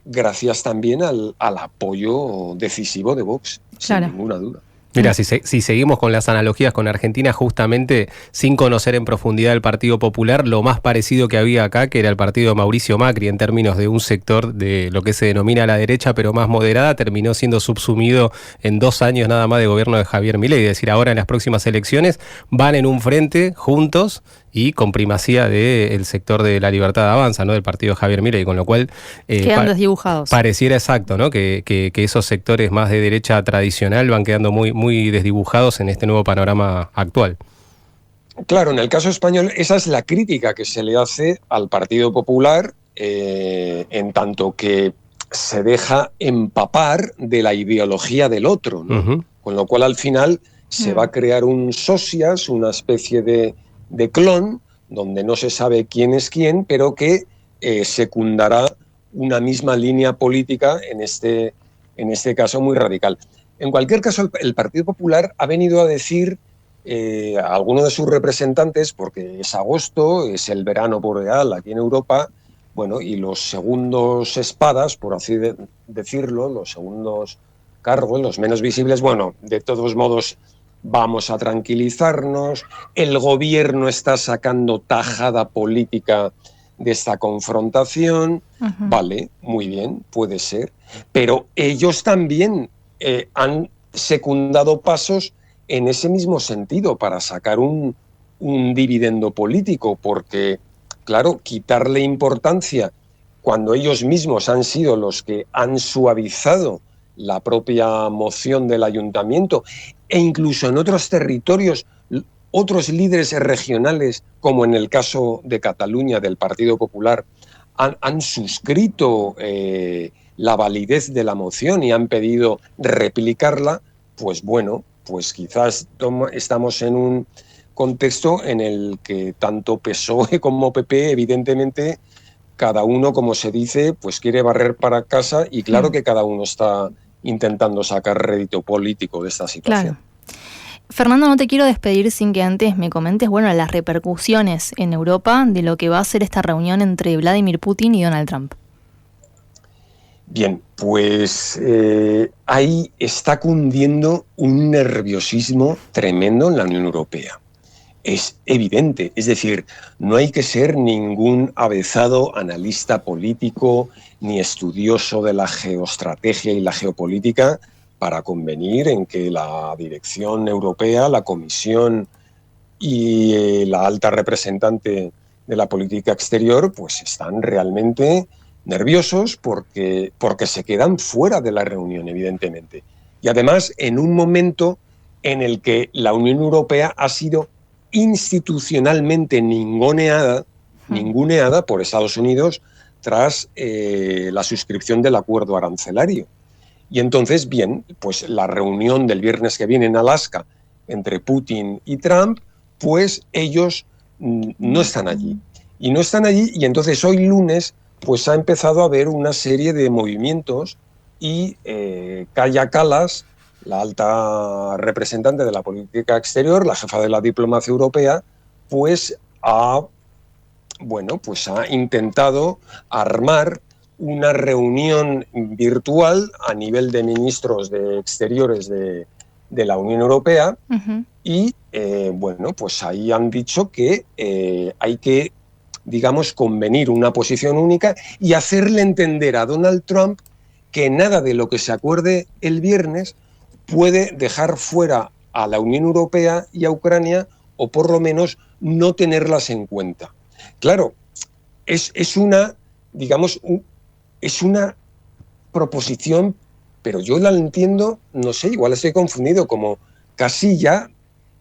gracias también al apoyo decisivo de Vox, claro, sin ninguna duda. Mira, si seguimos con las analogías con Argentina, justamente sin conocer en profundidad el Partido Popular, lo más parecido que había acá, que era el partido de Mauricio Macri, en términos de un sector de lo que se denomina la derecha, pero más moderada, terminó siendo subsumido en 2 años nada más de gobierno de Javier Milei. Es decir, ahora en las próximas elecciones van en un frente juntos y con primacía del sector de la Libertad Avanza, ¿no? Del partido de Javier Milei, con lo cual quedan desdibujados. Pareciera exacto, ¿no? Que esos sectores más de derecha tradicional van quedando muy, muy desdibujados en este nuevo panorama actual. Claro, en el caso español esa es la crítica que se le hace al Partido Popular, en tanto que se deja empapar de la ideología del otro, ¿no? Uh-huh. Con lo cual al final se va a crear un socias, una especie de clon, donde no se sabe quién es quién, pero que secundará una misma línea política, en este caso muy radical. En cualquier caso, el Partido Popular ha venido a decir a alguno de sus representantes, porque es agosto, es el verano boreal aquí en Europa, bueno, y los segundos espadas, por así decirlo, los segundos cargos, los menos visibles, bueno, de todos modos vamos a tranquilizarnos, el gobierno está sacando tajada política de esta confrontación, uh-huh. Vale, muy bien, puede ser, pero ellos también han secundado pasos en ese mismo sentido para sacar un dividendo político, porque, claro, quitarle importancia cuando ellos mismos han sido los que han suavizado la propia moción del ayuntamiento, e incluso en otros territorios, otros líderes regionales, como en el caso de Cataluña del Partido Popular, han suscrito la validez de la moción y han pedido replicarla, pues bueno, pues quizás estamos en un contexto en el que tanto PSOE como PP, evidentemente, cada uno, como se dice, pues quiere barrer para casa, y claro que cada uno está intentando sacar rédito político de esta situación. Claro. Fernando, no te quiero despedir sin que antes me comentes, bueno, las repercusiones en Europa de lo que va a ser esta reunión entre Vladimir Putin y Donald Trump. Bien, pues ahí está cundiendo un nerviosismo tremendo en la Unión Europea. Es evidente, es decir, no hay que ser ningún avezado analista político ni estudioso de la geoestrategia y la geopolítica para convenir en que la dirección europea, la Comisión y la alta representante de la política exterior, pues están realmente nerviosos porque se quedan fuera de la reunión, evidentemente. Y además en un momento en el que la Unión Europea ha sido institucionalmente ninguneada por Estados Unidos tras la suscripción del acuerdo arancelario. Y entonces, bien, pues la reunión del viernes que viene en Alaska entre Putin y Trump, pues ellos no están allí. Y no están allí, y entonces hoy lunes pues ha empezado a haber una serie de movimientos, y Kaja Kallas, la alta representante de la política exterior, la jefa de la diplomacia europea, pues ha intentado armar una reunión virtual a nivel de ministros de exteriores de la Unión Europea, uh-huh. Y pues ahí han dicho que hay que, digamos, convenir una posición única y hacerle entender a Donald Trump que nada de lo que se acuerde el viernes puede dejar fuera a la Unión Europea y a Ucrania, o por lo menos no tenerlas en cuenta. Claro, es una, digamos, es una proposición, pero yo la entiendo, no sé, igual estoy confundido, como casi ya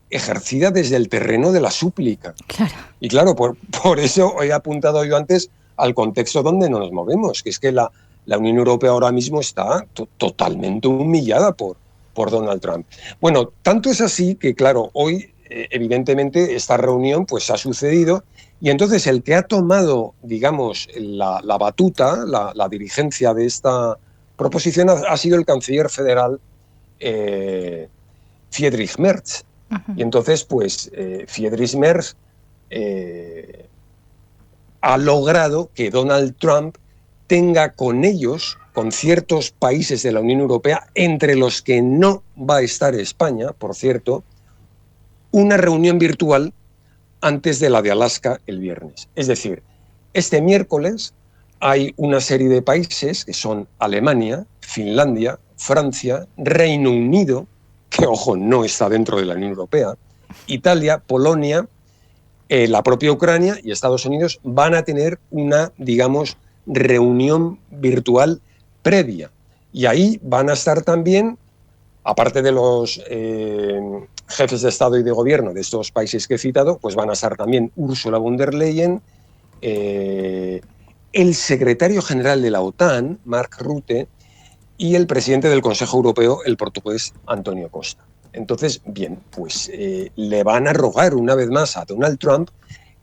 ejercida desde el terreno de la súplica. Claro. Y claro, por eso he apuntado yo antes al contexto donde nos movemos, que es que la Unión Europea ahora mismo está totalmente humillada por Donald Trump. Bueno, tanto es así que, claro, hoy evidentemente esta reunión pues ha sucedido, y entonces el que ha tomado, digamos, la batuta, la dirigencia de esta proposición ha sido el canciller federal Friedrich Merz. Uh-huh. Y entonces, pues, Friedrich Merz ha logrado que Donald Trump tenga con ellos, con ciertos países de la Unión Europea, entre los que no va a estar España, por cierto, una reunión virtual antes de la de Alaska el viernes. Es decir, este miércoles hay una serie de países que son Alemania, Finlandia, Francia, Reino Unido, que, ojo, no está dentro de la Unión Europea, Italia, Polonia, la propia Ucrania y Estados Unidos van a tener una, digamos, reunión virtual previa. Y ahí van a estar también, aparte de los jefes de Estado y de Gobierno de estos países que he citado, pues van a estar también Ursula von der Leyen, el secretario general de la OTAN, Mark Rutte, y el presidente del Consejo Europeo, el portugués Antonio Costa. Entonces, bien, pues le van a rogar una vez más a Donald Trump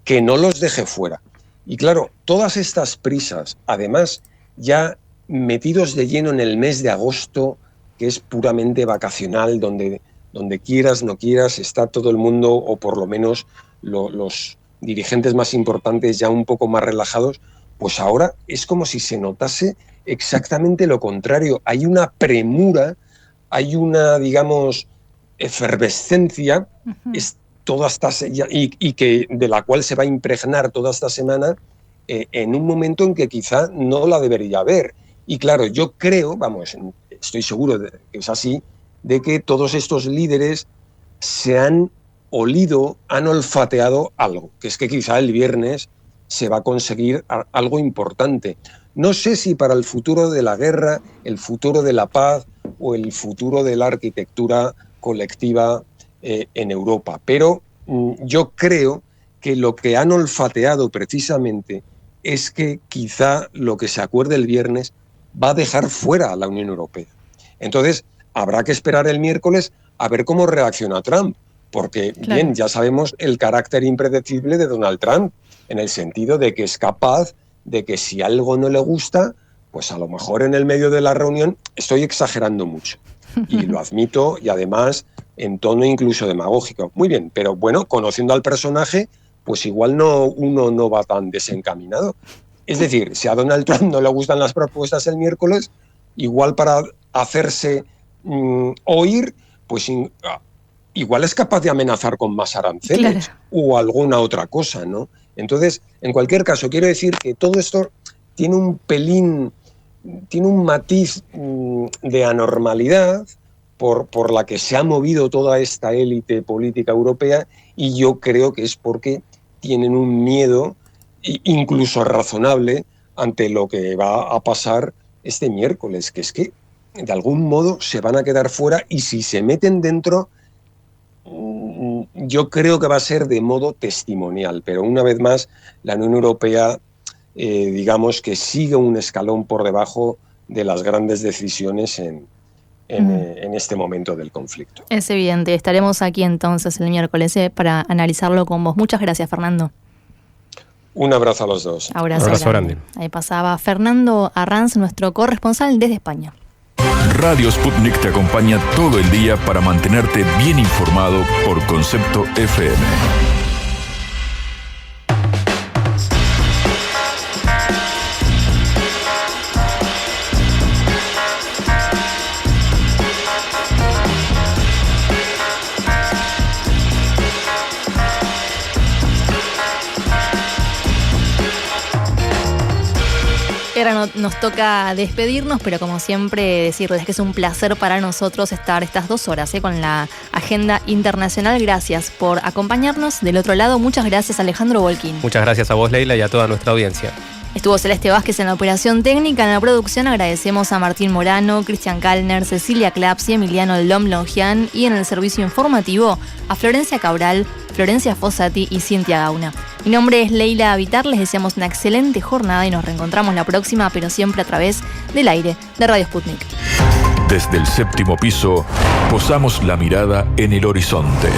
que no los deje fuera. Y claro, todas estas prisas, además ya metidos de lleno en el mes de agosto, que es puramente vacacional, donde quieras, no quieras, está todo el mundo, o por lo menos los dirigentes más importantes ya un poco más relajados, pues ahora es como si se notase exactamente lo contrario. Hay una premura, hay una, digamos, efervescencia, toda esta, y que de la cual se va a impregnar toda esta semana en un momento en que quizá no la debería haber. Y claro, yo creo, vamos, estoy seguro de que es así, de que todos estos líderes se han olido, han olfateado algo, que es que quizá el viernes se va a conseguir algo importante. No sé si para el futuro de la guerra, el futuro de la paz o el futuro de la arquitectura colectiva en Europa, pero yo creo que lo que han olfateado precisamente es que quizá lo que se acuerde el viernes va a dejar fuera a la Unión Europea. Entonces, habrá que esperar el miércoles a ver cómo reacciona Trump, porque, claro, bien, ya sabemos el carácter impredecible de Donald Trump, en el sentido de que es capaz de que si algo no le gusta, pues a lo mejor en el medio de la reunión, estoy exagerando mucho, y lo admito, y además en tono incluso demagógico. Muy bien, pero bueno, conociendo al personaje, pues igual uno no va tan desencaminado. Es decir, si a Donald Trump no le gustan las propuestas el miércoles, igual para hacerse oír, pues igual es capaz de amenazar con más aranceles, claro, o alguna otra cosa, ¿no? Entonces, en cualquier caso, quiero decir que todo esto tiene un matiz de anormalidad por la que se ha movido toda esta élite política europea, y yo creo que es porque tienen un miedo incluso razonable ante lo que va a pasar este miércoles, que es que de algún modo se van a quedar fuera, y si se meten dentro, yo creo que va a ser de modo testimonial, pero una vez más la Unión Europea digamos que sigue un escalón por debajo de las grandes decisiones en este momento del conflicto. Es evidente. Estaremos aquí entonces el miércoles para analizarlo con vos. Muchas gracias, Fernando. Un abrazo a los dos. Abrazo grande. Ahí pasaba Fernando Arranz, nuestro corresponsal desde España. Radio Sputnik te acompaña todo el día para mantenerte bien informado por Concepto FM. Ahora nos toca despedirnos, pero como siempre decirles que es un placer para nosotros estar estas 2 horas con la agenda internacional. Gracias por acompañarnos. Del otro lado, muchas gracias, Alejandro Volquín. Muchas gracias a vos, Leila, y a toda nuestra audiencia. Estuvo Celeste Vázquez en la operación técnica. En la producción agradecemos a Martín Morano, Cristian Kallner, Cecilia Claps y Emiliano Lom Longian, y en el servicio informativo a Florencia Cabral, Florencia Fossati y Cintia Gauna. Mi nombre es Leila Vitar, les deseamos una excelente jornada y nos reencontramos la próxima, pero siempre a través del aire de Radio Sputnik. Desde el 7º piso, posamos la mirada en el horizonte.